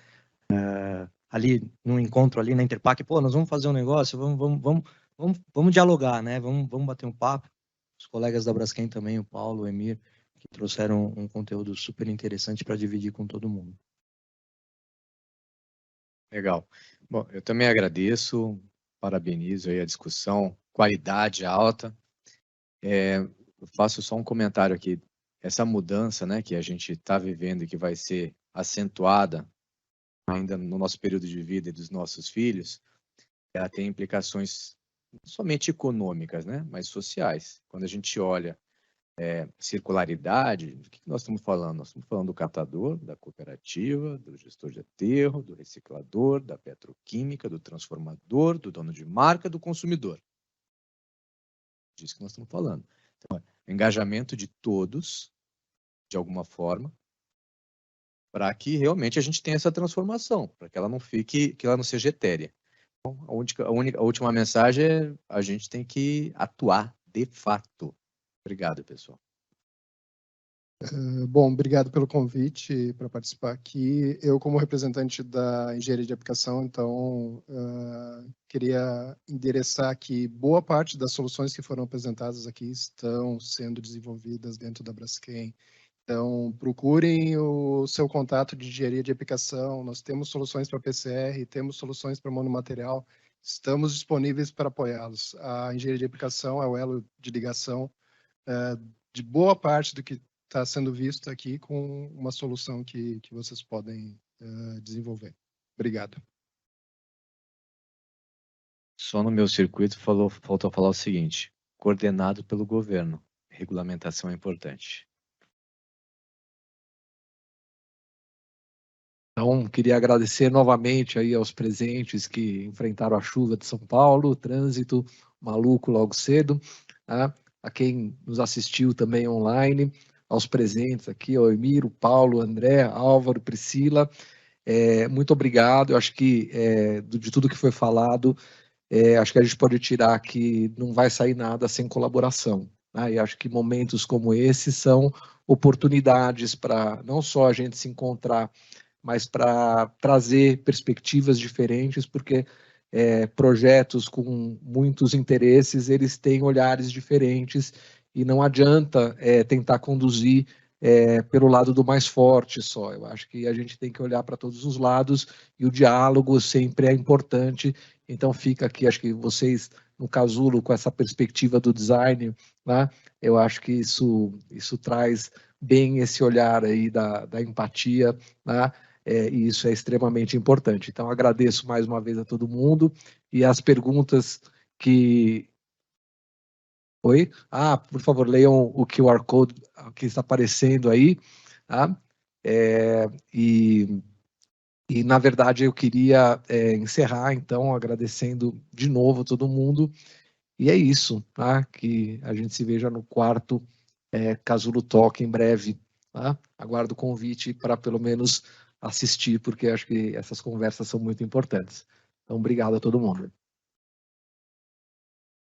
Speaker 7: Ali no encontro ali na Interpac, nós vamos fazer um negócio, vamos dialogar, né? Vamos bater um papo. Os colegas da Braskem também, o Paulo, o Emir, que trouxeram um conteúdo super interessante para dividir com todo mundo.
Speaker 3: Legal. Bom, eu também agradeço, parabenizo aí a discussão, qualidade alta. Eu faço só um comentário aqui. Essa mudança, né, que a gente está vivendo e que vai ser acentuada ainda no nosso período de vida e dos nossos filhos, ela tem implicações não somente econômicas, né, mas sociais. Quando a gente olha circularidade, do que nós estamos falando? Nós estamos falando do catador, da cooperativa, do gestor de aterro, do reciclador, da petroquímica, do transformador, do dono de marca, do consumidor. Disso que nós estamos falando. Então, engajamento de todos, de alguma forma, para que realmente a gente tenha essa transformação, para que ela não fique, que ela não seja etérea. Então, a última mensagem é: a gente tem que atuar de fato. Obrigado, pessoal.
Speaker 2: Bom, obrigado pelo convite para participar aqui. Eu, como representante da engenharia de aplicação, então, queria endereçar que boa parte das soluções que foram apresentadas aqui estão sendo desenvolvidas dentro da Braskem. Então, procurem o seu contato de engenharia de aplicação. Nós temos soluções para PCR, temos soluções para monomaterial. Estamos disponíveis para apoiá-los. A engenharia de aplicação é o elo de ligação de boa parte do que está sendo visto aqui com uma solução que vocês podem desenvolver. Obrigado.
Speaker 3: Só no meu circuito faltou falar o seguinte: coordenado pelo governo. Regulamentação é importante.
Speaker 4: Então, queria agradecer novamente aí aos presentes que enfrentaram a chuva de São Paulo, o trânsito maluco logo cedo, tá? A quem nos assistiu também online, aos presentes aqui, ao Emir, o Paulo, o André, Álvaro, Priscila, muito obrigado. Eu acho que de tudo que foi falado, acho que a gente pode tirar que não vai sair nada sem colaboração, tá? E acho que momentos como esse são oportunidades para não só a gente se encontrar, mas para trazer perspectivas diferentes, porque projetos com muitos interesses, eles têm olhares diferentes e não adianta tentar conduzir pelo lado do mais forte só. Eu acho que a gente tem que olhar para todos os lados e o diálogo sempre é importante. Então fica aqui, acho que vocês no Casulo, com essa perspectiva do design, né, eu acho que isso traz bem esse olhar aí da empatia, né? E isso é extremamente importante. Então, agradeço mais uma vez a todo mundo e as perguntas que... Oi? Por favor, leiam o QR Code que está aparecendo aí. Tá? Na verdade, eu queria encerrar, então, agradecendo de novo a todo mundo. E é isso, tá? Que a gente se veja no quarto Casulo Talk em breve. Tá? Aguardo o convite para, pelo menos, assistir, porque acho que essas conversas são muito importantes. Então, obrigado a todo mundo.